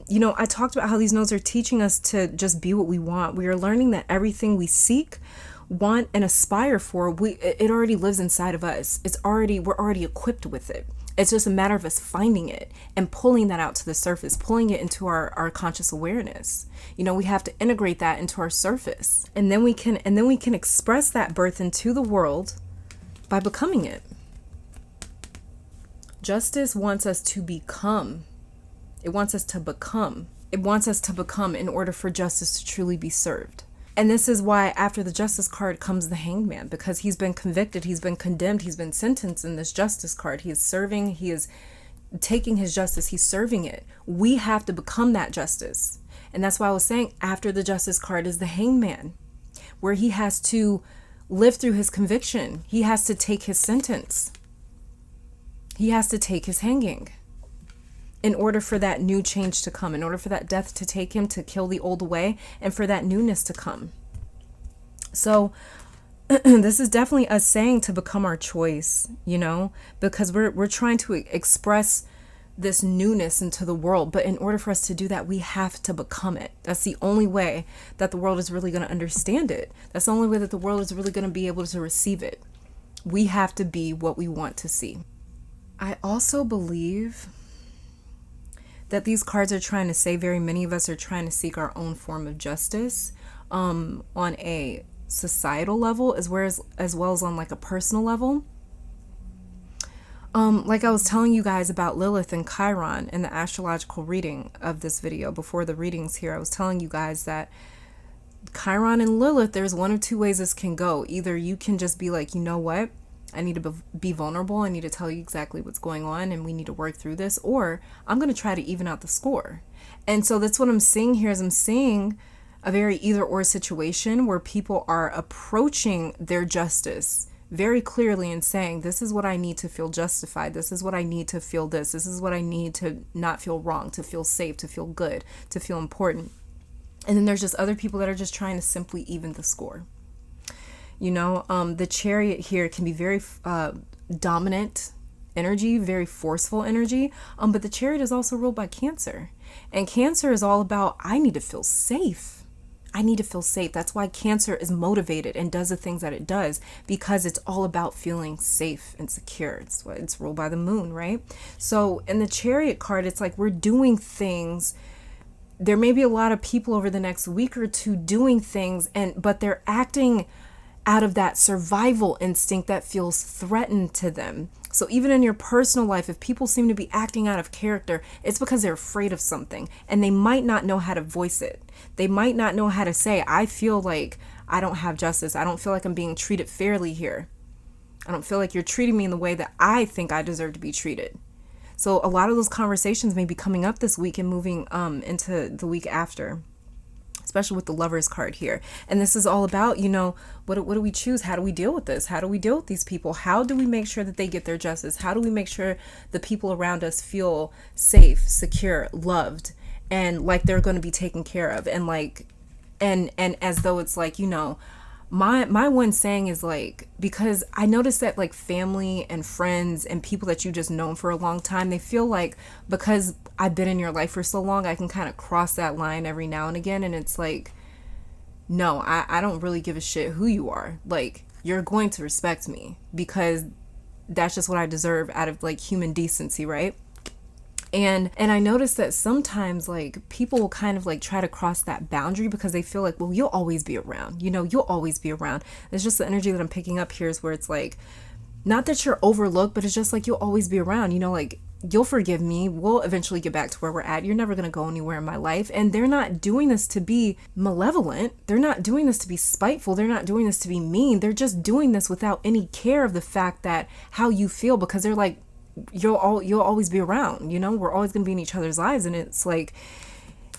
you know, I talked about how these nodes are teaching us to just be what we want. We are learning that everything we seek, want, and aspire for, it already lives inside of us. We're already equipped with it. It's just a matter of us finding it and pulling that out to the surface, pulling it into our conscious awareness. You know, we have to integrate that into our surface. And then we can express that birth into the world by becoming it. Justice wants us to become. It wants us to become. It wants us to become in order for justice to truly be served. And this is why after the Justice card comes the Hanged Man, because he's been convicted, he's been condemned, he's been sentenced in this Justice card. He is serving, he is taking his justice, he's serving it. We have to become that justice. And that's why I was saying after the Justice card is the Hanged Man, where he has to live through his conviction. He has to take his sentence. He has to take his hanging in order for that new change to come, in order for that death to take him, to kill the old away, and for that newness to come. So this is definitely us saying to become our choice, you know, because we're trying to express this newness into the world. But in order for us to do that, we have to become it. That's the only way that the world is really going to understand it. That's the only way that the world is really going to be able to receive it. We have to be what we want to see. I also believe that these cards are trying to say, very many of us are trying to seek our own form of justice on a societal level as well as on like a personal level. Like I was telling you guys about Lilith and Chiron in the astrological reading of this video before the readings here, I was telling you guys that Chiron and Lilith, there's one of two ways this can go. Either you can just be like, you know what? I need to be vulnerable. I need to tell you exactly what's going on and we need to work through this, or I'm going to try to even out the score. And so that's what I'm seeing here, is I'm seeing a very either or situation where people are approaching their justice very clearly and saying, this is what I need to feel justified. This is what I need to feel this. This is what I need to not feel wrong, to feel safe, to feel good, to feel important. And then there's just other people that are just trying to simply even the score. You know, the Chariot here can be very dominant energy, very forceful energy. But the Chariot is also ruled by Cancer. And Cancer is all about, I need to feel safe. I need to feel safe. That's why Cancer is motivated and does the things that it does, because it's all about feeling safe and secure. It's ruled by the moon, right? So in the Chariot card, it's like we're doing things. There may be a lot of people over the next week or two doing things, but they're acting out of that survival instinct that feels threatened to them. So even in your personal life, if people seem to be acting out of character, it's because they're afraid of something and they might not know how to voice it. They might not know how to say, I feel like I don't have justice. I don't feel like I'm being treated fairly here. I don't feel like you're treating me in the way that I think I deserve to be treated. So a lot of those conversations may be coming up this week and moving into the week after. especially with the Lovers card here. And this is all about, you know, what do we choose? How do we deal with this? How do we deal with these people? How do we make sure that they get their justice? How do we make sure the people around us feel safe, secure, loved, and like they're going to be taken care of? And like, and as though it's like, you know, my one saying is like, because I noticed that like family and friends and people that you just known for a long time, they feel like because I've been in your life for so long, I can kind of cross that line every now and again. And it's like, no, I don't really give a shit who you are. Like, you're going to respect me because that's just what I deserve out of like human decency, right? And I noticed that sometimes like people will kind of like try to cross that boundary because they feel like, well, you'll always be around, you know, you'll always be around. It's just the energy that I'm picking up here is where it's like, not that you're overlooked, but it's just like, you'll always be around, you know, like you'll forgive me. We'll eventually get back to where we're at. You're never going to go anywhere in my life. And they're not doing this to be malevolent. They're not doing this to be spiteful. They're not doing this to be mean. They're just doing this without any care of the fact that how you feel, because they're like, you'll always be around, you know, we're always going to be in each other's lives. And it's like,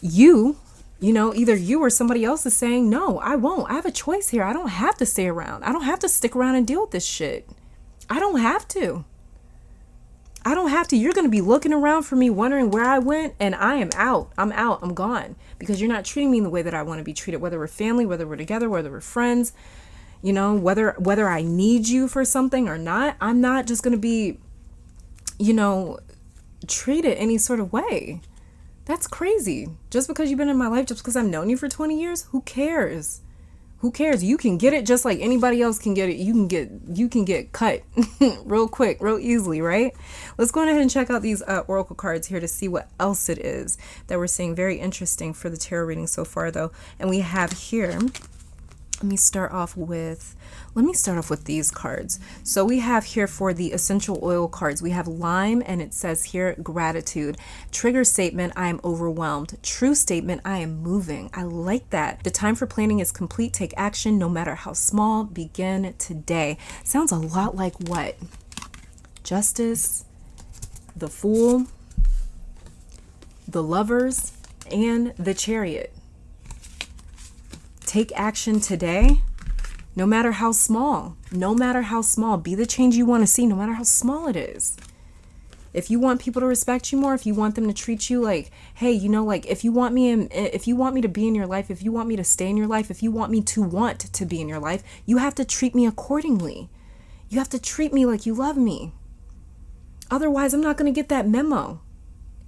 you know, either you or somebody else is saying, no, I won't. I have a choice here. I don't have to stay around. I don't have to stick around and deal with this shit. I don't have to. You're going to be looking around for me, wondering where I went, and I am out. I'm gone, because you're not treating me in the way that I want to be treated, whether we're family, whether we're together, whether we're friends, you know, whether I need you for something or not. I'm not just going to be, you know, treat it any sort of way. That's crazy. Just because you've been in my life, just because I've known you for 20 years, who cares? Who cares? You can get it just like anybody else can get it. You can get cut real quick, real easily, right? Let's go ahead and check out these oracle cards here to see what else it is that we're seeing. Very interesting for the tarot reading so far, though. And we have here, let me start off with these cards. So we have here for the essential oil cards, we have lime, and it says here gratitude. Trigger statement, I am overwhelmed. True statement, I am moving. I like that. The time for planning is complete. Take action, no matter how small. Begin today. Sounds a lot like what? Justice, the Fool, the Lovers, and the Chariot. Take action today, no matter how small. No matter how small. Be the change you want to see, no matter how small it is. If you want people to respect you more, if you want them to treat you like, hey, you know, like if you want me to be in your life, if you want me to stay in your life, if you want me to be in your life, you have to treat me accordingly. You have to treat me like you love me. Otherwise, I'm not going to get that memo.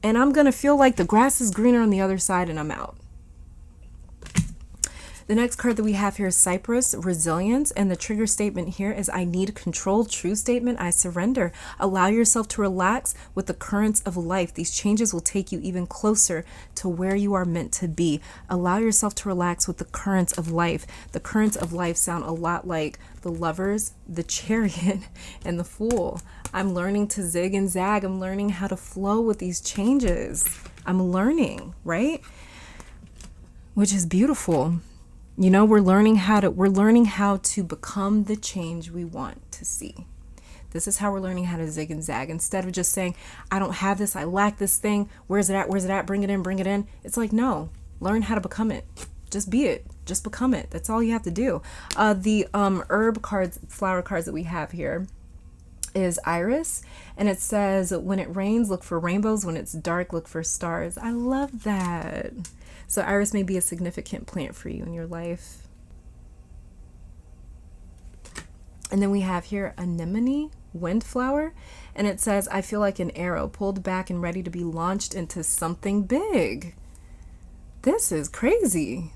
And I'm going to feel like the grass is greener on the other side and I'm out. The next card that we have here is Cypress, resilience, and the trigger statement here is I need control. True statement, I surrender. Allow yourself to relax with the currents of life. These changes will take you even closer to where you are meant to be. Allow yourself to relax with the currents of life. The currents of life sound a lot like the Lovers, the Chariot, and the Fool. I'm learning to zig and zag. I'm learning how to flow with these changes. I'm learning, right? Which is beautiful. You know, we're learning how to become the change we want to see. This is how we're learning how to zig and zag. Instead of just saying, I don't have this, I lack this thing. Where's it at? Where's it at? Bring it in, bring it in. It's like, no, learn how to become it. Just be it. Just become it. That's all you have to do. The herb cards, flower cards that we have here is Iris, and it says, when it rains, look for rainbows. When it's dark, look for stars. I love that. So Iris may be a significant plant for you in your life. And then we have here anemone, windflower, and it says, I feel like an arrow pulled back and ready to be launched into something big. This is crazy.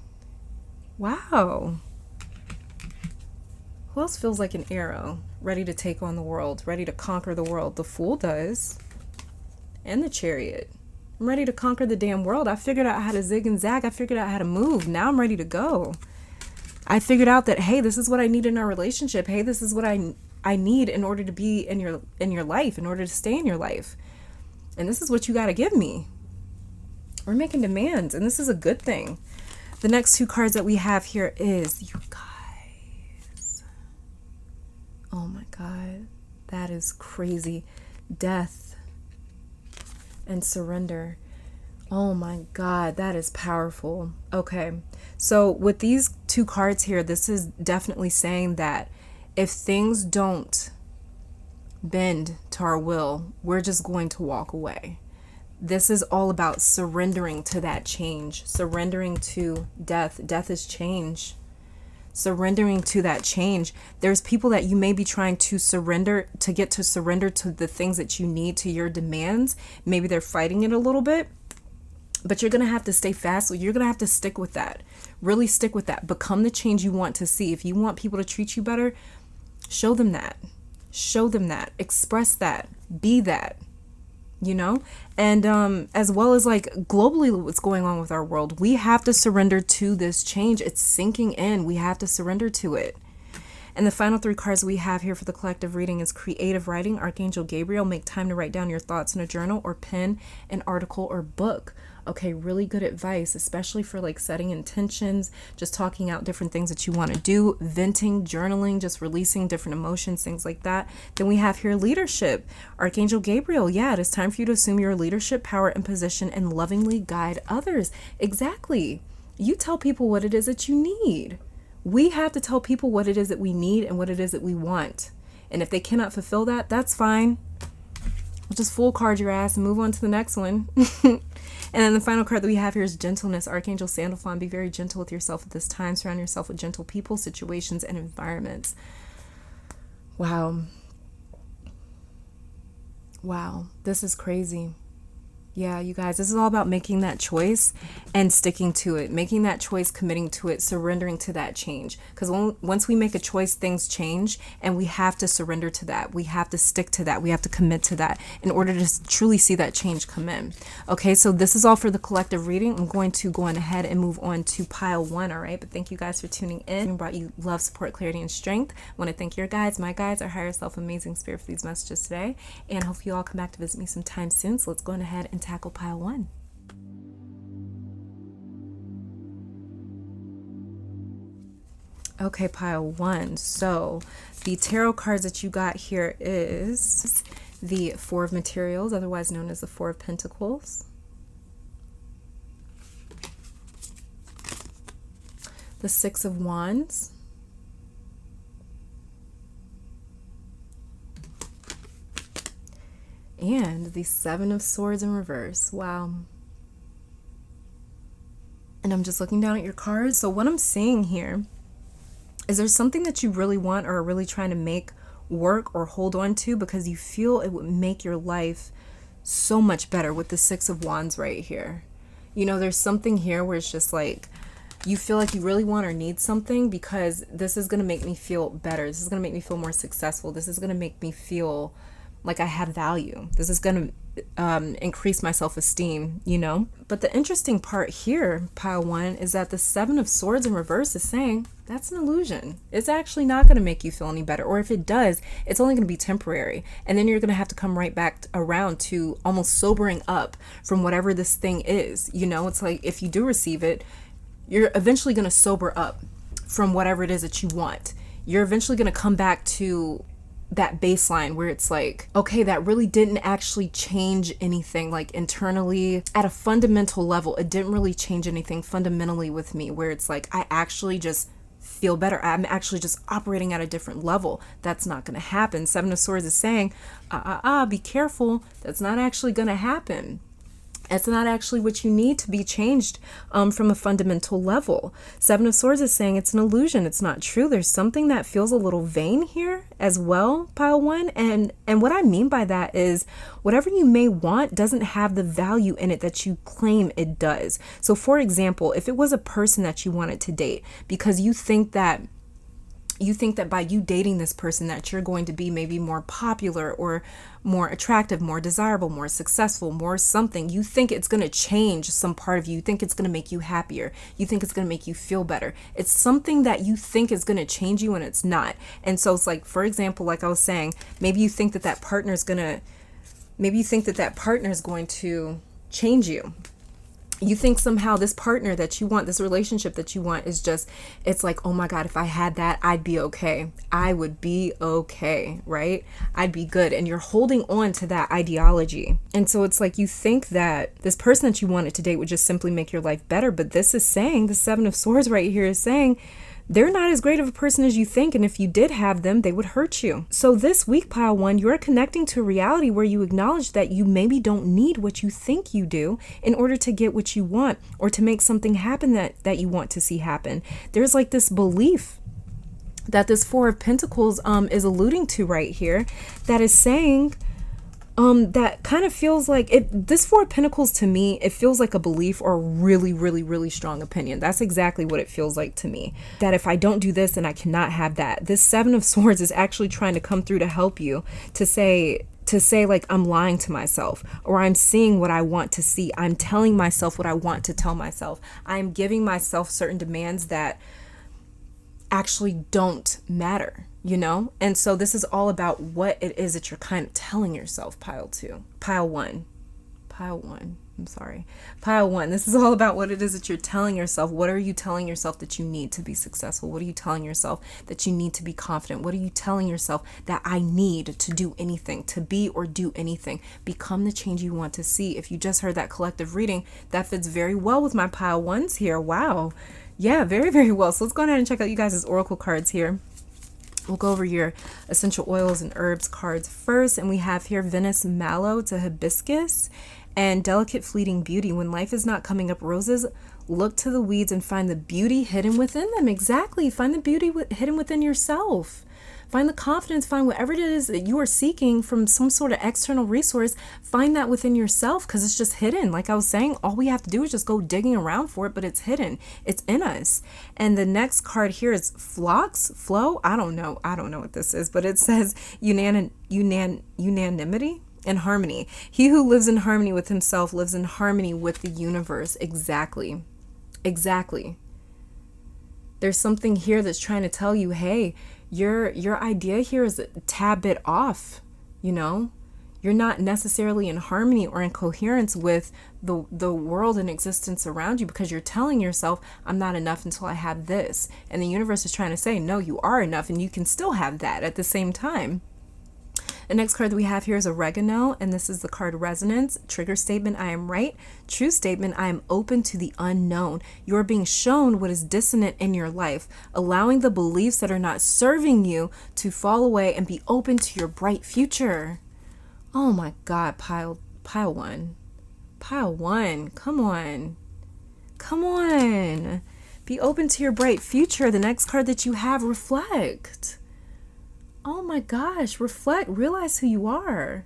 Wow. Who else feels like an arrow, ready to take on the world, ready to conquer the world? The Fool does. And the Chariot. I'm ready to conquer the damn world. I figured out how to zig and zag. I figured out how to move. Now I'm ready to go. I figured out that, hey, this is what I need in our relationship. Hey, this is what I need in order to be in your life, in order to stay in your life. And this is what you got to give me. We're making demands, and this is a good thing. The next two cards that we have here is, you guys. Oh my God. That is crazy. Death and surrender. Oh my God, that is powerful. Okay. So with these two cards here, this is definitely saying that if things don't bend to our will, we're just going to walk away. This is all about surrendering to that change, surrendering to death. Death is change. Surrendering to that change. There's people that you may be trying to surrender to get to surrender to the things that you need, to your demands. Maybe they're fighting it a little bit, but you're going to have to stay fast. So you're going to have to stick with that. Really stick with that. Become the change you want to see. If you want people to treat you better, show them that. Show them that. Express that. Be that. You know, and as well as like globally what's going on with our world, we have to surrender to this change. It's sinking in. We have to surrender to it. And the final three cards we have here for the collective reading is creative writing, Archangel Gabriel. Make time to write down your thoughts in a journal or pen an article or book. Okay, really good advice, especially for like setting intentions, just talking out different things that you want to do, venting, journaling, just releasing different emotions, things like that. Then we have here leadership, Archangel Gabriel. Yeah, it is time for you to assume your leadership power and position and lovingly guide others. Exactly. You tell people what it is that you need. We have to tell people what it is that we need and what it is that we want. And if they cannot fulfill that, that's fine. We'll just full card your ass and move on to the next one. And then the final card that we have here is gentleness, Archangel Sandalphon. Be very gentle with yourself at this time. Surround yourself with gentle people, situations, and environments. Wow. Wow. This is crazy. Yeah, you guys, this is all about making that choice and sticking to it, making that choice, committing to it, surrendering to that change. Because once we make a choice, things change, and we have to surrender to that. We have to stick to that. We have to commit to that in order to truly see that change come in. Okay, so this is all for the collective reading. I'm going to go on ahead and move on to pile one, all right? But thank you guys for tuning in. We brought you love, support, clarity, and strength. I want to thank your guides, my guides, our higher self, amazing spirit for these messages today. And hope you all come back to visit me sometime soon. So let's go on ahead and tackle pile one. Okay, pile one. So the tarot cards that you got here is the Four of Materials, otherwise known as the Four of Pentacles, the Six of Wands, and the Seven of Swords in reverse. Wow. And I'm just looking down at your cards. So what I'm seeing here is there's something that you really want or are really trying to make work or hold on to because you feel it would make your life so much better with the Six of Wands right here. You know, there's something here where it's just like you feel like you really want or need something because this is going to make me feel better. This is going to make me feel more successful. This is going to make me feel like I have value. This is going to increase my self-esteem, you know? But the interesting part here, pile one, is that the Seven of Swords in reverse is saying that's an illusion. It's actually not going to make you feel any better. Or if it does, it's only going to be temporary. And then you're going to have to come right back around to almost sobering up from whatever this thing is. You know, it's like if you do receive it, you're eventually going to sober up from whatever it is that you want. You're eventually going to come back to that baseline where it's like, okay, that really didn't actually change anything like internally at a fundamental level. It didn't really change anything fundamentally with me where it's like, I actually just feel better. I'm actually just operating at a different level. That's not going to happen. Seven of Swords is saying, be careful. That's not actually going to happen. It's not actually what you need to be changed from a fundamental level. Seven of Swords is saying it's an illusion. It's not true. There's something that feels a little vain here as well, pile one. And what I mean by that is whatever you may want doesn't have the value in it that you claim it does. So for example, if it was a person that you wanted to date because you think that by you dating this person that you're going to be maybe more popular or more attractive, more desirable, more successful, more something. You think it's going to change some part of you. You think it's going to make you happier. You think it's going to make you feel better. It's something that you think is going to change you and it's not. And so it's like, for example, like I was saying, maybe you think that partner is going to change you. You think somehow this partner that you want, this relationship that you want is just, it's like, oh my God, if I had that, I'd be okay. I would be okay, right? I'd be good. And you're holding on to that ideology. And so it's like you think that this person that you wanted to date would just simply make your life better. But this is saying, the Seven of Swords right here is saying, they're not as great of a person as you think, and if you did have them, they would hurt you. So this week, pile one, you're connecting to a reality where you acknowledge that you maybe don't need what you think you do in order to get what you want or to make something happen that you want to see happen. There's like this belief that this Four of Pentacles is alluding to right here, that is saying, that kind of feels like this Four of Pentacles to me, it feels like a belief or a really, really, really strong opinion. That's exactly what it feels like to me. That if I don't do this, then I cannot have that. This Seven of Swords is actually trying to come through to help you, to say like, I'm lying to myself, or I'm seeing what I want to see. I'm telling myself what I want to tell myself. I'm giving myself certain demands that actually don't matter, you know? And so this is all about what it is that you're kind of telling yourself, pile one. This is all about what it is that you're telling yourself. What are you telling yourself that you need to be successful? What are you telling yourself that you need to be confident? What are you telling yourself that I need to do anything, to be or do anything? Become the change you want to see. If you just heard that collective reading, that fits very well with my pile ones here. Wow. Yeah, very, very well. So let's go ahead and check out you guys' oracle cards here. We'll go over your essential oils and herbs cards first. And we have here Venice mallow to hibiscus and delicate fleeting beauty. When life is not coming up roses, look to the weeds and find the beauty hidden within them. Exactly. Find the beauty hidden within yourself. Find the confidence, find whatever it is that you are seeking from some sort of external resource. Find that within yourself, because it's just hidden. Like I was saying, all we have to do is just go digging around for it, but it's hidden. It's in us. And the next card here is flow. I don't know what this is, but it says unanimity and harmony. He who lives in harmony with himself lives in harmony with the universe. Exactly. There's something here that's trying to tell you, hey, your idea here is a tad bit off, you know? You're not necessarily in harmony or in coherence with the world and existence around you, because you're telling yourself, I'm not enough until I have this. And the universe is trying to say, no, you are enough and you can still have that at the same time. The next card that we have here is oregano, and this is the card resonance. Trigger statement, I am right. True statement, I am open to the unknown. You are being shown what is dissonant in your life, allowing the beliefs that are not serving you to fall away and be open to your bright future. Oh my God, pile one. Come on. Be open to your bright future. The next card that you have, reflect. Oh my gosh, reflect, realize who you are.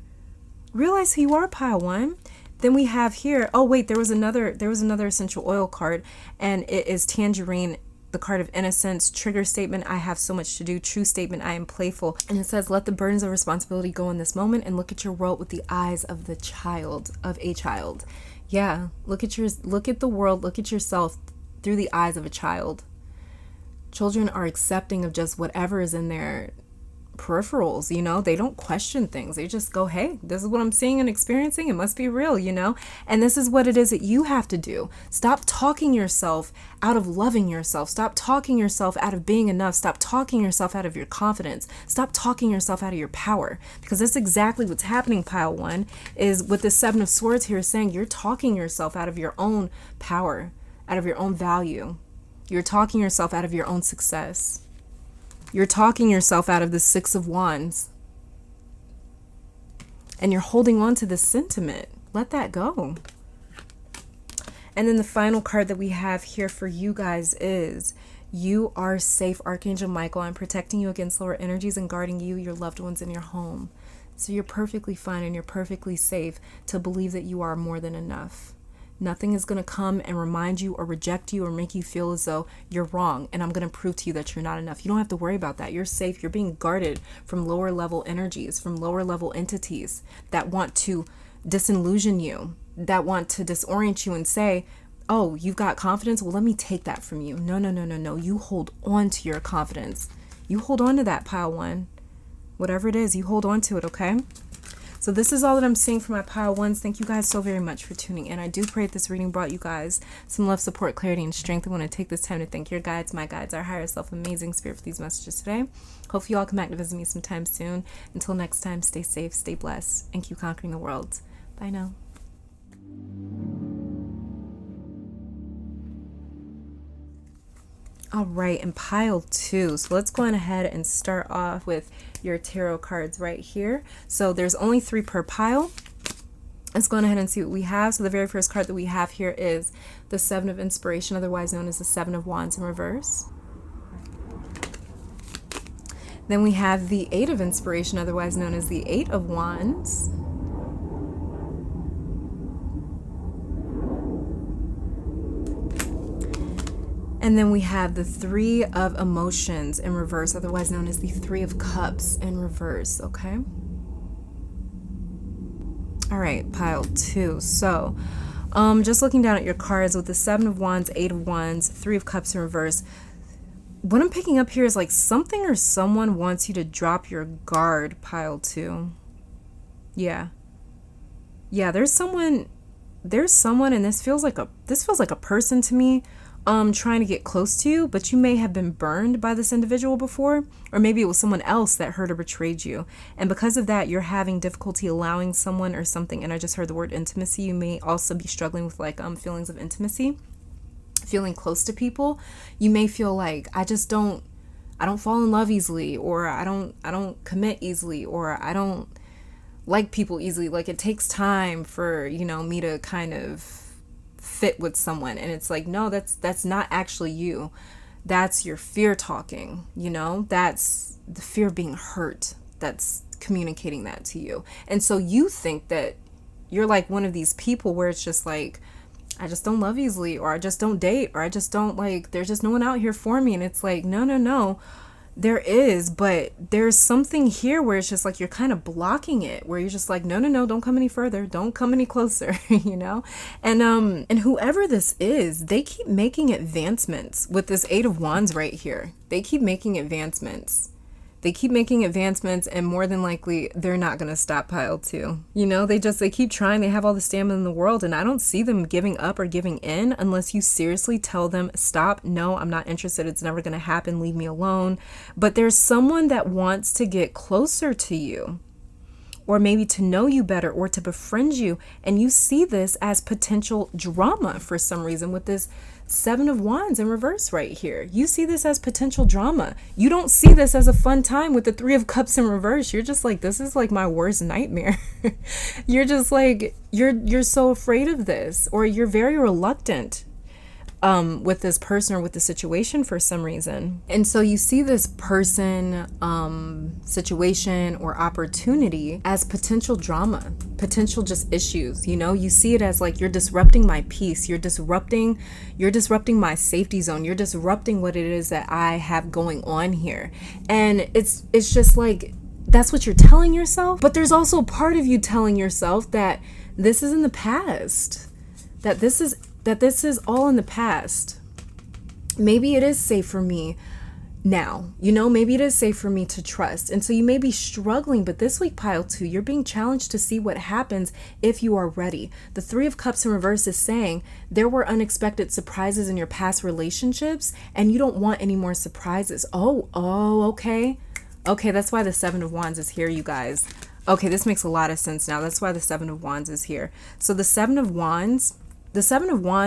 Pile one. Then we have here, oh wait, there was another essential oil card, and it is tangerine, the card of innocence. Trigger statement, I have so much to do. True statement, I am playful. And it says, let the burdens of responsibility go in this moment and look at your world with the eyes of a child. Yeah, look at the world, look at yourself through the eyes of a child. Children are accepting of just whatever is in their peripherals, you know. They don't question things. They just go, hey, this is what I'm seeing and experiencing. It must be real, you know. And this is what it is that you have to do. Stop talking yourself out of loving yourself. Stop talking yourself out of being enough. Stop talking yourself out of your confidence. Stop talking yourself out of your power, because that's exactly what's happening. Pile one is with the Seven of Swords here, saying you're talking yourself out of your own power, out of your own value. You're talking yourself out of your own success. You're talking yourself out of the Six of Wands. And you're holding on to this sentiment. Let that go. And then the final card that we have here for you guys is, you are safe, Archangel Michael. I'm protecting you against lower energies and guarding you, your loved ones, and your home. So you're perfectly fine and you're perfectly safe to believe that you are more than enough. Nothing is going to come and remind you or reject you or make you feel as though you're wrong. And I'm going to prove to you that you're not enough. You don't have to worry about that. You're safe. You're being guarded from lower level energies, from lower level entities that want to disillusion you, that want to disorient you and say, oh, you've got confidence. Well, let me take that from you. No. You hold on to your confidence. You hold on to that, pile one. Whatever it is, you hold on to it, okay? So this is all that I'm seeing for my pile ones. Thank you guys so very much for tuning in. I do pray that this reading brought you guys some love, support, clarity, and strength. I want to take this time to thank your guides, my guides, our higher self, amazing spirit for these messages today. Hope you all come back to visit me sometime soon. Until next time, stay safe, stay blessed, and keep conquering the world. Bye now. All right, and pile 2. So let's go on ahead and start off with your tarot cards right here. So there's only 3 per pile. Let's go on ahead and see what we have. So the very first card that we have here is the 7 of Inspiration, otherwise known as the 7 of Wands in reverse. Then we have the 8 of Inspiration, otherwise known as the 8 of Wands. And then we have the 3 of Emotions in reverse, otherwise known as the 3 of Cups in reverse, okay? All right, pile 2. So, just looking down at your cards with the 7 of Wands, 8 of Wands, 3 of Cups in reverse, what I'm picking up here is like something or someone wants you to drop your guard, pile 2. Yeah, there's someone, and this feels like a person to me, trying to get close to you, but you may have been burned by this individual before, or maybe it was someone else that hurt or betrayed you. And because of that, you're having difficulty allowing someone or something. And I just heard the word intimacy. You may also be struggling with like feelings of intimacy, feeling close to people. You may feel like I don't fall in love easily, or I don't commit easily, or I don't like people easily. Like it takes time for, me to kind of fit with someone. And it's like, no, that's not actually you. That's your fear talking, that's the fear of being hurt that's communicating that to you. And so you think that you're like one of these people where it's just like, I just don't love easily, or I just don't date, or I just don't like, there's just no one out here for me. And it's like, no, there is, but there's something here where it's just like you're kind of blocking it, where you're just like, no, don't come any further, don't come any closer, and whoever this is, they keep making advancements with this 8 of Wands right here. They keep making advancements. And more than likely they're not going to stop, pile 2. They keep trying. They have all the stamina in the world, and I don't see them giving up or giving in unless you seriously tell them, stop, no, I'm not interested, it's never going to happen, leave me alone. But there's someone that wants to get closer to you, or maybe to know you better, or to befriend you, and you see this as potential drama for some reason with this 7 of Wands in reverse right here. You see this as potential drama. You don't see this as a fun time with the 3 of Cups in reverse. You're just like, this is like my worst nightmare. You're just like, you're so afraid of this, or you're very reluctant with this person or with the situation for some reason. And so you see this person, situation or opportunity as potential drama, potential just issues. You see it as like, you're disrupting my peace, you're disrupting my safety zone, you're disrupting what it is that I have going on here. And it's just like, that's what you're telling yourself. But there's also part of you telling yourself that this is in the past, that this is all in the past. Maybe it is safe for me now, maybe it is safe for me to trust. And so you may be struggling, but this week, pile 2, you're being challenged to see what happens if you are ready. The 3 of Cups in reverse is saying there were unexpected surprises in your past relationships, and you don't want any more surprises. Okay, that's why the 7 of Wands is here, you guys. Okay, this makes a lot of sense now. That's why the 7 of Wands is here. So the 7 of Wands,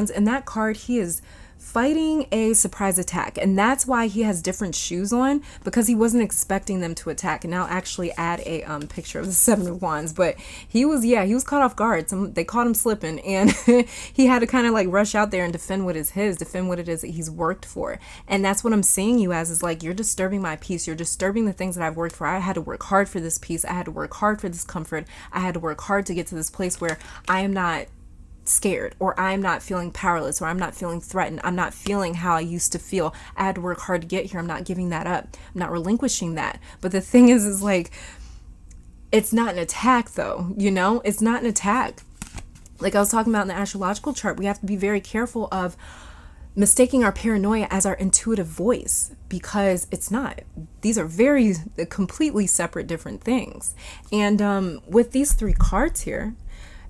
in that card, he is fighting a surprise attack, and that's why he has different shoes on, because he wasn't expecting them to attack. And I'll actually add a picture of the 7 of Wands, but he was caught off guard. They caught him slipping, and he had to kind of like rush out there and defend what it is that he's worked for. And that's what I'm seeing you as, is like, you're disturbing my peace, you're disturbing the things that I've worked for. I had to work hard for this peace, I had to work hard for this comfort, I had to work hard to get to this place where I am not scared, or I'm not feeling powerless, or I'm not feeling threatened, I'm not feeling how I used to feel. I had to work hard to get here. I'm not giving that up, I'm not relinquishing that. But the thing is like, it's not an attack though, it's not an attack. Like I was talking about in the astrological chart, we have to be very careful of mistaking our paranoia as our intuitive voice, because it's not. These are very completely separate different things. And with these three cards here,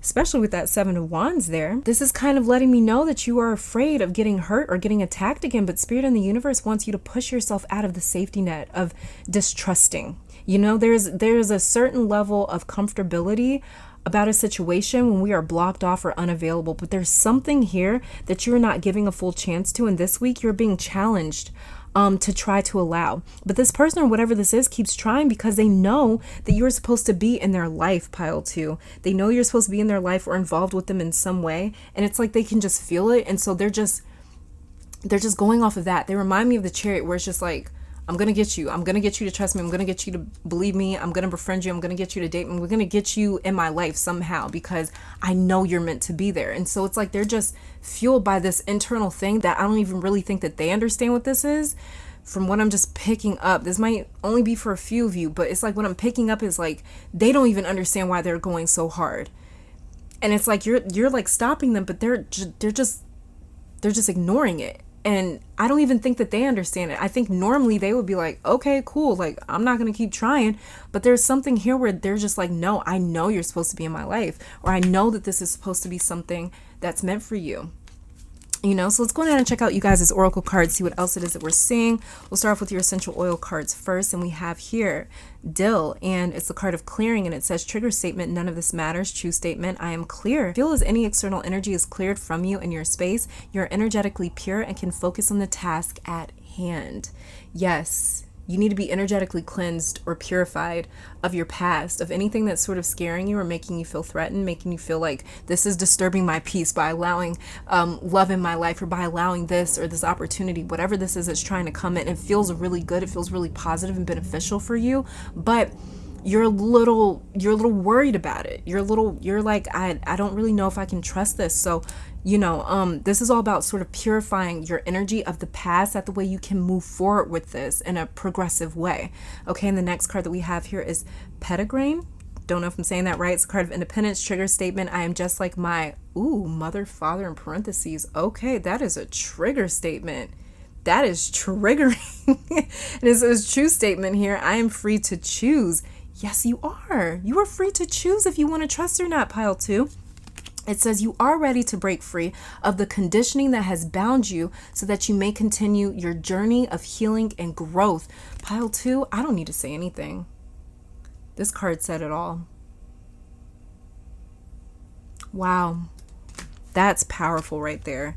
especially with that Seven of Wands there, this is kind of letting me know that you are afraid of getting hurt or getting attacked again, but Spirit and the universe wants you to push yourself out of the safety net of distrusting. You know, there's a certain level of comfortability about a situation when we are blocked off or unavailable, but there's something here that you're not giving a full chance to, and this week you're being challenged to try to allow. But this person or whatever this is keeps trying because they know that you're supposed to be in their life, pile two. They know you're supposed to be in their life or involved with them in some way, and it's like they can just feel it, and so they're just going off of that. They remind me of the Chariot, where it's just like, I'm going to get you. I'm going to get you to trust me. I'm going to get you to believe me. I'm going to befriend you. I'm going to get you to date me. We're going to get you in my life somehow because I know you're meant to be there. And so it's like they're just fueled by this internal thing that I don't even really think that they understand what this is. From what I'm just picking up, this might only be for a few of you, but it's like what I'm picking up is like they don't even understand why they're going so hard. And it's like you're like stopping them, but they're just ignoring it. And I don't even think that they understand it. I think normally they would be like, okay, cool. Like, I'm not going to keep trying. But there's something here where they're just like, no, I know you're supposed to be in my life. Or I know that this is supposed to be something that's meant for you. You know, so let's go ahead and check out you guys' oracle cards, see what else it is that we're seeing. We'll start off with your essential oil cards first. And we have here Dill, and it's the card of clearing, and it says trigger statement, none of this matters. True statement, I am clear. Feel as any external energy is cleared from you in your space. You're energetically pure and can focus on the task at hand. Yes, you need to be energetically cleansed or purified of your past, of anything that's sort of scaring you or making you feel threatened, making you feel like this is disturbing my peace by allowing love in my life, or by allowing this or this opportunity, whatever this is that's trying to come in. It feels really good. It feels really positive and beneficial for you, but you're a little worried about it. You're like, I don't really know if I can trust this. So, you know, this is all about sort of purifying your energy of the past. That the way you can move forward with this in a progressive way. Okay, and the next card that we have here is Pentagram. Don't know if I'm saying that right. It's a card of independence, trigger statement. I am just like my, mother, father in parentheses. Okay, that is a trigger statement. That is triggering. And it says true statement here. I am free to choose. Yes, you are. You are free to choose if you want to trust or not, pile two. It says you are ready to break free of the conditioning that has bound you so that you may continue your journey of healing and growth. Pile two, I don't need to say anything. This card said it all. Wow. That's powerful right there.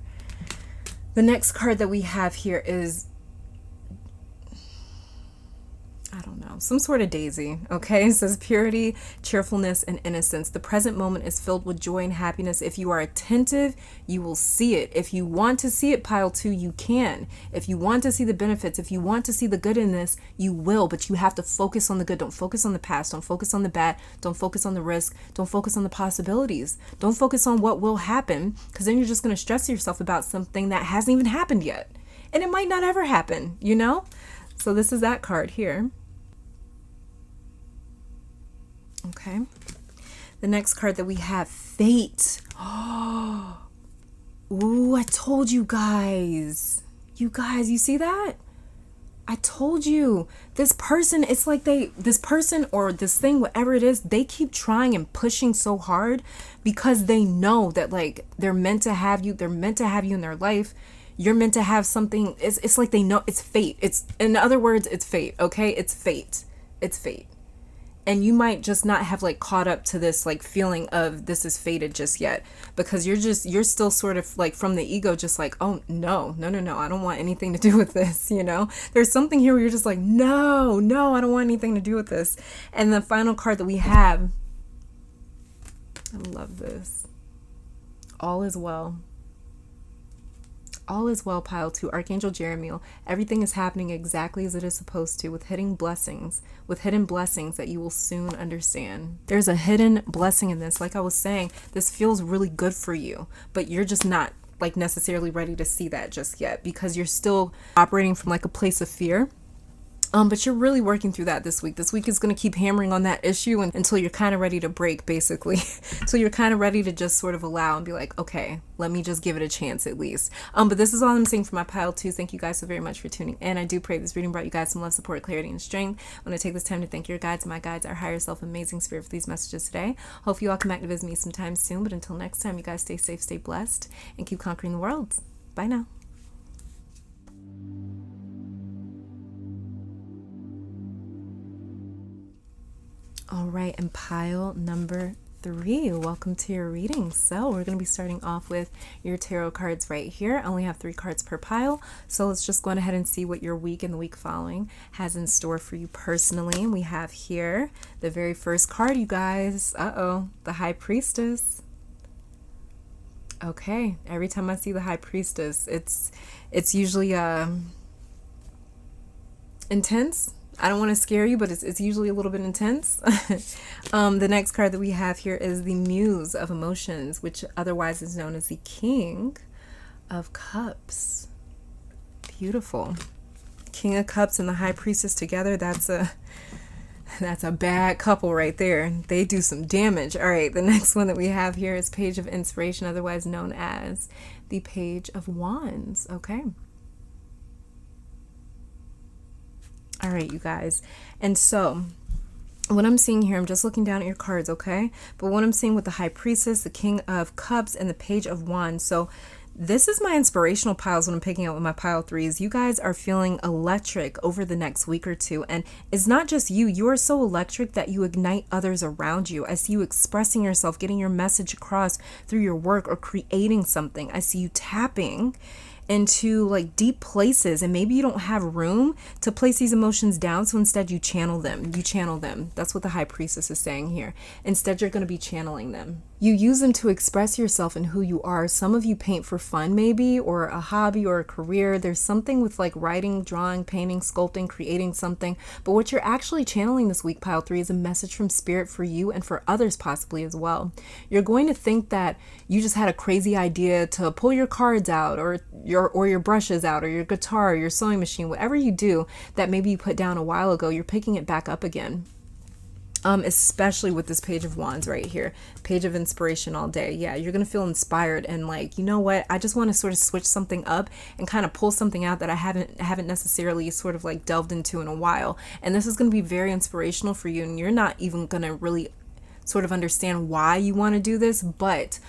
The next card that we have here is, I don't know, some sort of daisy, okay? It says purity, cheerfulness, and innocence. The present moment is filled with joy and happiness. If you are attentive, you will see it. If you want to see it, pile two, you can. If you want to see the benefits, if you want to see the good in this, you will, but you have to focus on the good. Don't focus on the past. Don't focus on the bad. Don't focus on the risk. Don't focus on the possibilities. Don't focus on what will happen, because then you're just going to stress yourself about something that hasn't even happened yet. And it might not ever happen, you know? So this is that card here. Okay. The next card that we have, Fate. Oh, I told you guys. You guys, you see that? I told you. This person, it's like this person or this thing, whatever it is, they keep trying and pushing so hard because they know that like they're meant to have you. They're meant to have you in their life. You're meant to have something. It's like they know it's fate. It's, in other words, it's fate. Okay. It's fate. It's fate. And you might just not have like caught up to this like feeling of this is fated just yet, because you're still sort of like from the ego, just like, oh no, I don't want anything to do with this. You know, there's something here where you're just like, no, I don't want anything to do with this. And the final card that we have, I love this. All is well. All is well, pile two, Archangel Jeremiel. Everything is happening exactly as it is supposed to, with hidden blessings that you will soon understand. There's a hidden blessing in this. Like I was saying, this feels really good for you, but you're just not like necessarily ready to see that just yet, because you're still operating from like a place of fear. But you're really working through that this week. This week is going to keep hammering on that issue until you're kind of ready to break, basically. So you're kind of ready to just sort of allow and be like, okay, let me just give it a chance at least. But this is all I'm saying for my pile 2. Thank you guys so very much for tuning in. I do pray this reading brought you guys some love, support, clarity, and strength. I want to take this time to thank your guides, my guides, our higher self, amazing spirit for these messages today. Hope you all come back to visit me sometime soon. But until next time, you guys stay safe, stay blessed, and keep conquering the world. Bye now. All right, and pile number 3, welcome to your reading. So we're going to be starting off with your tarot cards right here. I only have 3 cards per pile, so let's just go ahead and see what your week and the week following has in store for you personally. We have here the very first card, you guys. The High Priestess. Okay, every time I see the High Priestess, it's usually intense. I don't want to scare you, but it's usually a little bit intense. The next card that we have here is the Muse of Emotions, which otherwise is known as the King of Cups. Beautiful. King of Cups and the High Priestess together, that's a bad couple right there. They do some damage. All right, the next one that we have here is Page of Inspiration, otherwise known as the Page of Wands. Okay. All right, you guys. And so what I'm seeing here, I'm just looking down at your cards, okay? But what I'm seeing with the High Priestess, the King of Cups, and the Page of Wands. So this is my inspirational piles when I'm picking out with my pile 3s. You guys are feeling electric over the next week or 2. And it's not just you. You are so electric that you ignite others around you. I see you expressing yourself, getting your message across through your work or creating something. I see you tapping into like deep places, and maybe you don't have room to place these emotions down, so instead you channel them. That's what the High Priestess is saying here. Instead, you're going to be channeling them. You use them to express yourself and who you are. Some of you paint for fun maybe, or a hobby or a career. There's something with like writing, drawing, painting, sculpting, creating something. But what you're actually channeling this week, pile 3, is a message from spirit for you and for others possibly as well. You're going to think that you just had a crazy idea to pull your cards out, or your brushes out, or your guitar, or your sewing machine, whatever you do that maybe you put down a while ago, you're picking it back up again. Especially with this Page of Wands right here, Page of Inspiration all day. Yeah, you're going to feel inspired and like, you know what? I just want to sort of switch something up and kind of pull something out that I haven't necessarily sort of like delved into in a while. And this is going to be very inspirational for you. And you're not even going to really sort of understand why you want to do this, but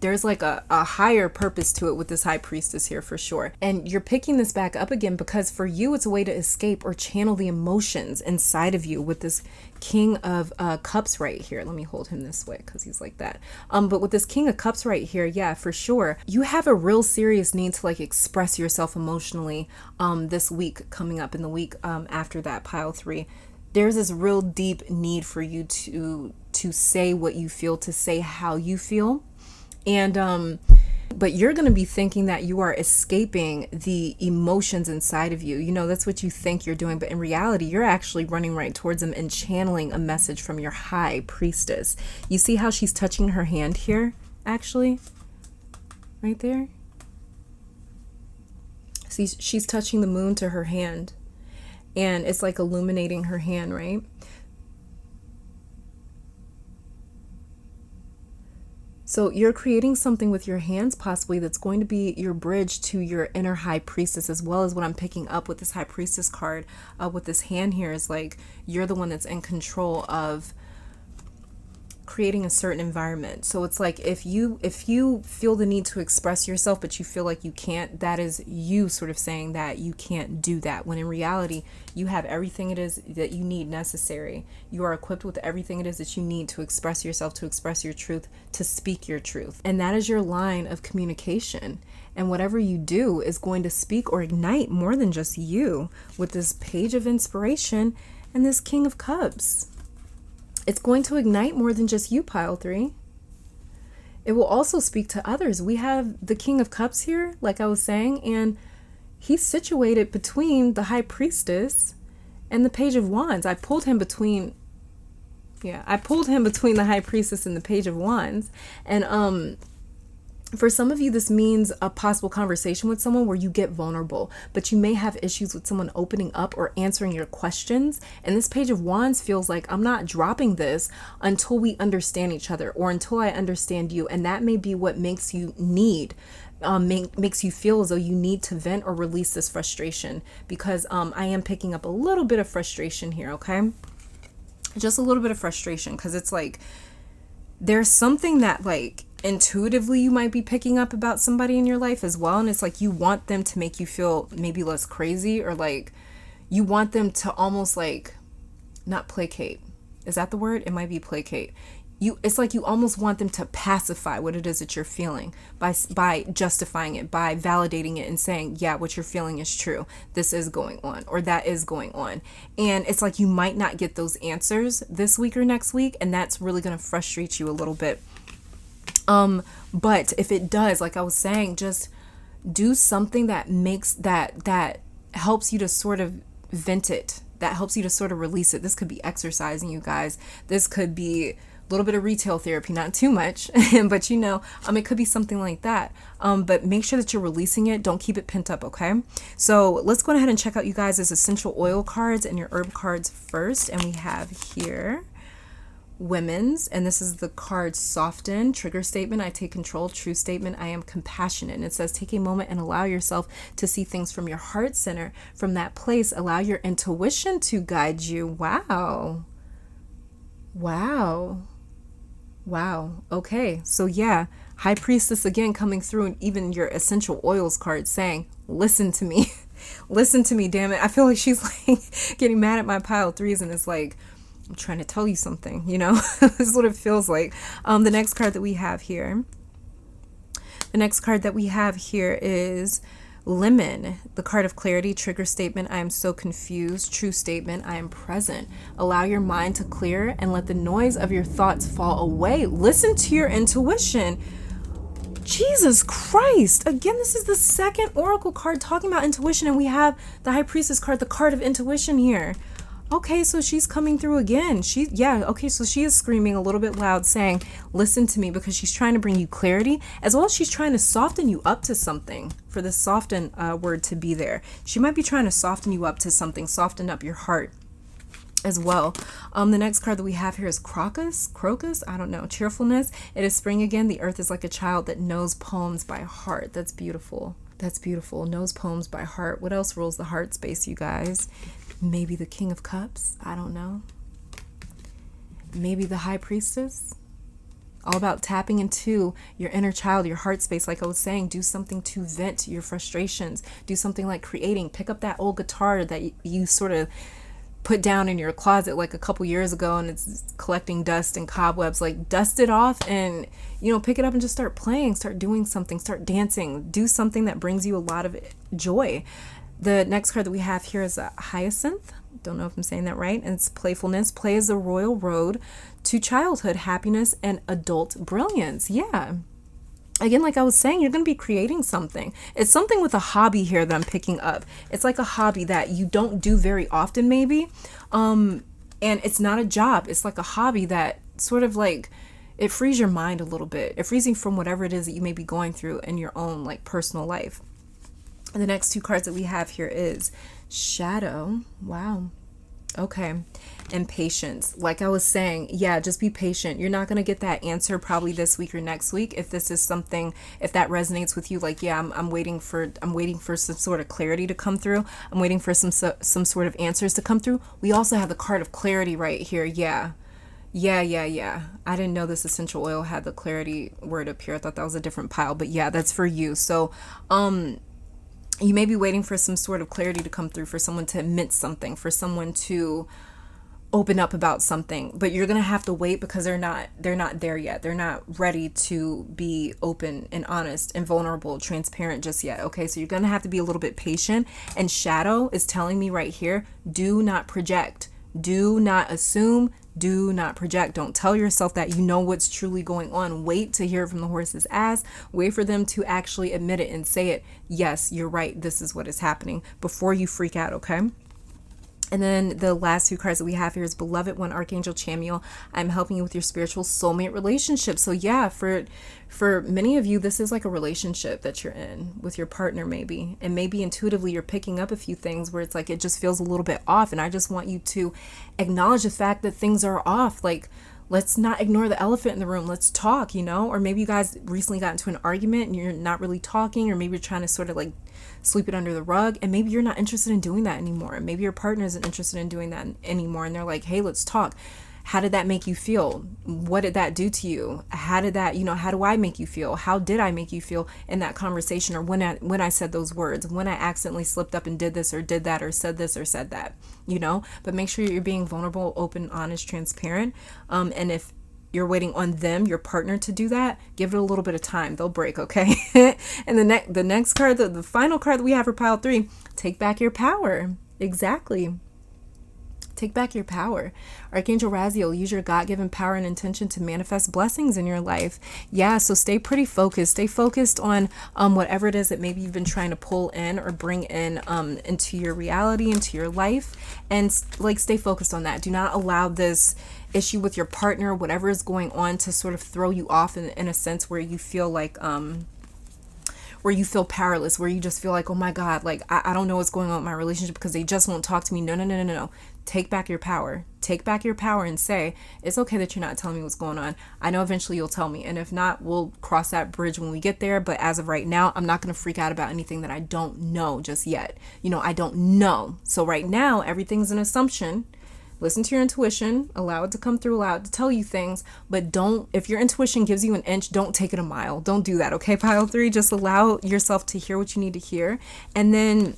there's like a higher purpose to it with this High Priestess here for sure. And you're picking this back up again because for you, it's a way to escape or channel the emotions inside of you with this King of Cups right here. Let me hold him this way because he's like that. But with this King of Cups right here, yeah, for sure, you have a real serious need to like express yourself emotionally this week coming up, in the week after that, pile 3. There's this real deep need for you to say what you feel, to say how you feel. And but you're going to be thinking that you are escaping the emotions inside of you. You know, that's what you think you're doing. But in reality, you're actually running right towards them and channeling a message from your High Priestess. You see how she's touching her hand here, actually? Right there? See, she's touching the moon to her hand. And it's like illuminating her hand, right? So you're creating something with your hands possibly that's going to be your bridge to your inner High Priestess, as well as what I'm picking up with this High Priestess card with this hand here is like you're the one that's in control of creating a certain environment. So it's like if you feel the need to express yourself but you feel like you can't, that is you sort of saying that you can't do that, when in reality you have everything it is that you need necessary. You are equipped with everything it is that you need to express yourself, to express your truth, to speak your truth. And that is your line of communication. And whatever you do is going to speak or ignite more than just you with this Page of Inspiration and this King of Cups. It's going to ignite more than just you, pile 3. It will also speak to others. We have the King of Cups here, like I was saying, and he's situated between the High Priestess and the Page of Wands. I pulled him between the High Priestess and the Page of Wands. And For some of you, this means a possible conversation with someone where you get vulnerable, but you may have issues with someone opening up or answering your questions. And this Page of Wands feels like I'm not dropping this until we understand each other, or until I understand you. And that may be what makes you makes you feel as though you need to vent or release this frustration, because I am picking up a little bit of frustration here. Okay, just a little bit of frustration, because it's like there's something that like intuitively you might be picking up about somebody in your life as well, and it's like you want them to make you feel maybe less crazy, or like you want them to almost like not placate. Is that the word? It might be placate. It's like you almost want them to pacify what it is that you're feeling by justifying it, by validating it and saying, yeah, what you're feeling is true. This is going on, or that is going on. And it's like you might not get those answers this week or next week, and that's really going to frustrate you a little bit. But if it does, like I was saying, just do something that makes that helps you to sort of vent it, that helps you to sort of release it. This could be exercising, you guys. This could be a little bit of retail therapy, not too much, but it could be something like that. But make sure that you're releasing it. Don't keep it pent up. Okay. So let's go ahead and check out you guys' essential oil cards and your herb cards first. And we have here Women's, and this is the card Soften. Trigger statement: I take control. True statement: I am compassionate. And it says take a moment and allow yourself to see things from your heart center. From that place, allow your intuition to guide you. Wow. Okay, so yeah, High Priestess again coming through, and even your essential oils card saying, listen to me. Listen to me, damn it. I feel like she's like getting mad at my pile threes, and it's like, I'm trying to tell you something, This is what it feels like. The next card that we have here is Lemon, the card of clarity. Trigger statement: I am so confused. True statement: I am present. Allow your mind to clear and let the noise of your thoughts fall away. Listen to your intuition. Jesus Christ. Again, this is the second oracle card talking about intuition, and we have the High Priestess card, the card of intuition here. Okay, so she's coming through again. So she is screaming a little bit loud saying, listen to me, because she's trying to bring you clarity, as well as she's trying to soften you up to something. For the soften word to be there, she might be trying to soften you up to something, soften up your heart as well. The next card that we have here is Crocus, I don't know, cheerfulness. It is spring again. The earth is like a child that knows poems by heart. That's beautiful. Knows poems by heart. What else rules the heart space, you guys? Maybe the King of Cups. I don't know. Maybe the High Priestess. All about tapping into your inner child, your heart space. Like I was saying, do something to vent your frustrations. Do something like creating. Pick up that old guitar that you sort of put down in your closet like a couple years ago, and it's collecting dust and cobwebs. Like, dust it off and pick it up and just start playing, start doing something, start dancing, do something that brings you a lot of joy. The next card that we have here is a Hyacinth. Don't know if I'm saying that right. And it's playfulness. Play is the royal road to childhood, happiness, and adult brilliance. Yeah. Again, like I was saying, you're going to be creating something. It's something with a hobby here that I'm picking up. It's like a hobby that you don't do very often, maybe. And it's not a job. It's like a hobby that sort of like, it frees your mind a little bit. It frees you from whatever it is that you may be going through in your own like personal life. And the next two cards that we have here is Shadow. Wow. Okay. And patience. Like I was saying, yeah, just be patient. You're not going to get that answer probably this week or next week. If this is something, if that resonates with you, like, yeah, I'm waiting for some sort of clarity to come through. I'm waiting for some sort of answers to come through. We also have the card of clarity right here. Yeah. I didn't know this essential oil had the clarity word up here. I thought that was a different pile, but yeah, that's for you. So, you may be waiting for some sort of clarity to come through, for someone to admit something, for someone to open up about something, but you're going to have to wait because they're not there yet. They're not ready to be open and honest and vulnerable, transparent just yet. Okay. So you're going to have to be a little bit patient, and Shadow is telling me right here, do not project, do not assume, do not project. Don't tell yourself that you know what's truly going on. Wait to hear from the horse's ass. Wait for them to actually admit it and say it. Yes, you're right. This is what is happening, before you freak out. Okay. And then the last two cards that we have here is Beloved One, Archangel Chamuel. I'm helping you with your spiritual soulmate relationship. So yeah, for many of you, this is like a relationship that you're in with your partner maybe. And maybe intuitively you're picking up a few things where it's like it just feels a little bit off. And I just want you to acknowledge the fact that things are off. Like, let's not ignore the elephant in the room. Let's talk, you know? Or maybe you guys recently got into an argument and you're not really talking, or maybe you're trying to sort of like sweep it under the rug, and maybe you're not interested in doing that anymore. Maybe your partner isn't interested in doing that anymore, and they're like, hey, let's talk. How did that make you feel? What did that do to you? How did that, how do I make you feel? How did I make you feel in that conversation, or when I said those words, when I accidentally slipped up and did this or did that or said this or said that, But make sure you're being vulnerable, open, honest, transparent. And if you're waiting on them, your partner, to do that, give it a little bit of time. They'll break, okay? And the next card, the final card that we have for pile 3, take back your power. Exactly. Take back your power. Archangel Raziel, use your God-given power and intention to manifest blessings in your life. Yeah, so stay pretty focused. Stay focused on whatever it is that maybe you've been trying to pull in or bring in into your reality, into your life. And like, stay focused on that. Do not allow this issue with your partner, whatever is going on, to sort of throw you off in a sense where you feel like where you feel powerless, where you just feel like, oh my God, like I don't know what's going on with my relationship because they just won't talk to me. No. Take back your power. Take back your power and say, it's okay that you're not telling me what's going on. I know eventually you'll tell me. And if not, we'll cross that bridge when we get there. But as of right now, I'm not going to freak out about anything that I don't know just yet. I don't know. So right now, everything's an assumption. Listen to your intuition, allow it to come through, allow it to tell you things, but if your intuition gives you an inch, don't take it a mile. Don't do that, okay, pile 3? Just allow yourself to hear what you need to hear. And then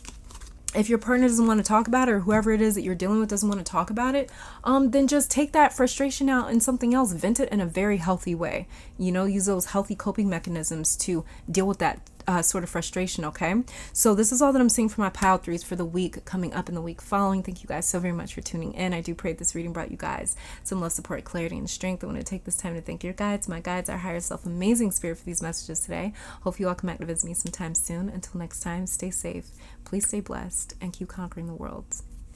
if your partner doesn't want to talk about it, or whoever it is that you're dealing with doesn't want to talk about it, then just take that frustration out in something else. Vent it in a very healthy way. Use those healthy coping mechanisms to deal with that sort of frustration, okay? So this is all that I'm seeing for my pile 3s for the week coming up and the week following. Thank you guys so very much for tuning in. I do pray this reading brought you guys some love, support, clarity, and strength. I want to take this time to thank your guides, my guides, our higher self, amazing spirit, for these messages today. Hope you all come back to visit me sometime soon. Until next time, stay safe, please stay blessed, and keep conquering the world.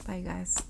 Bye, you guys.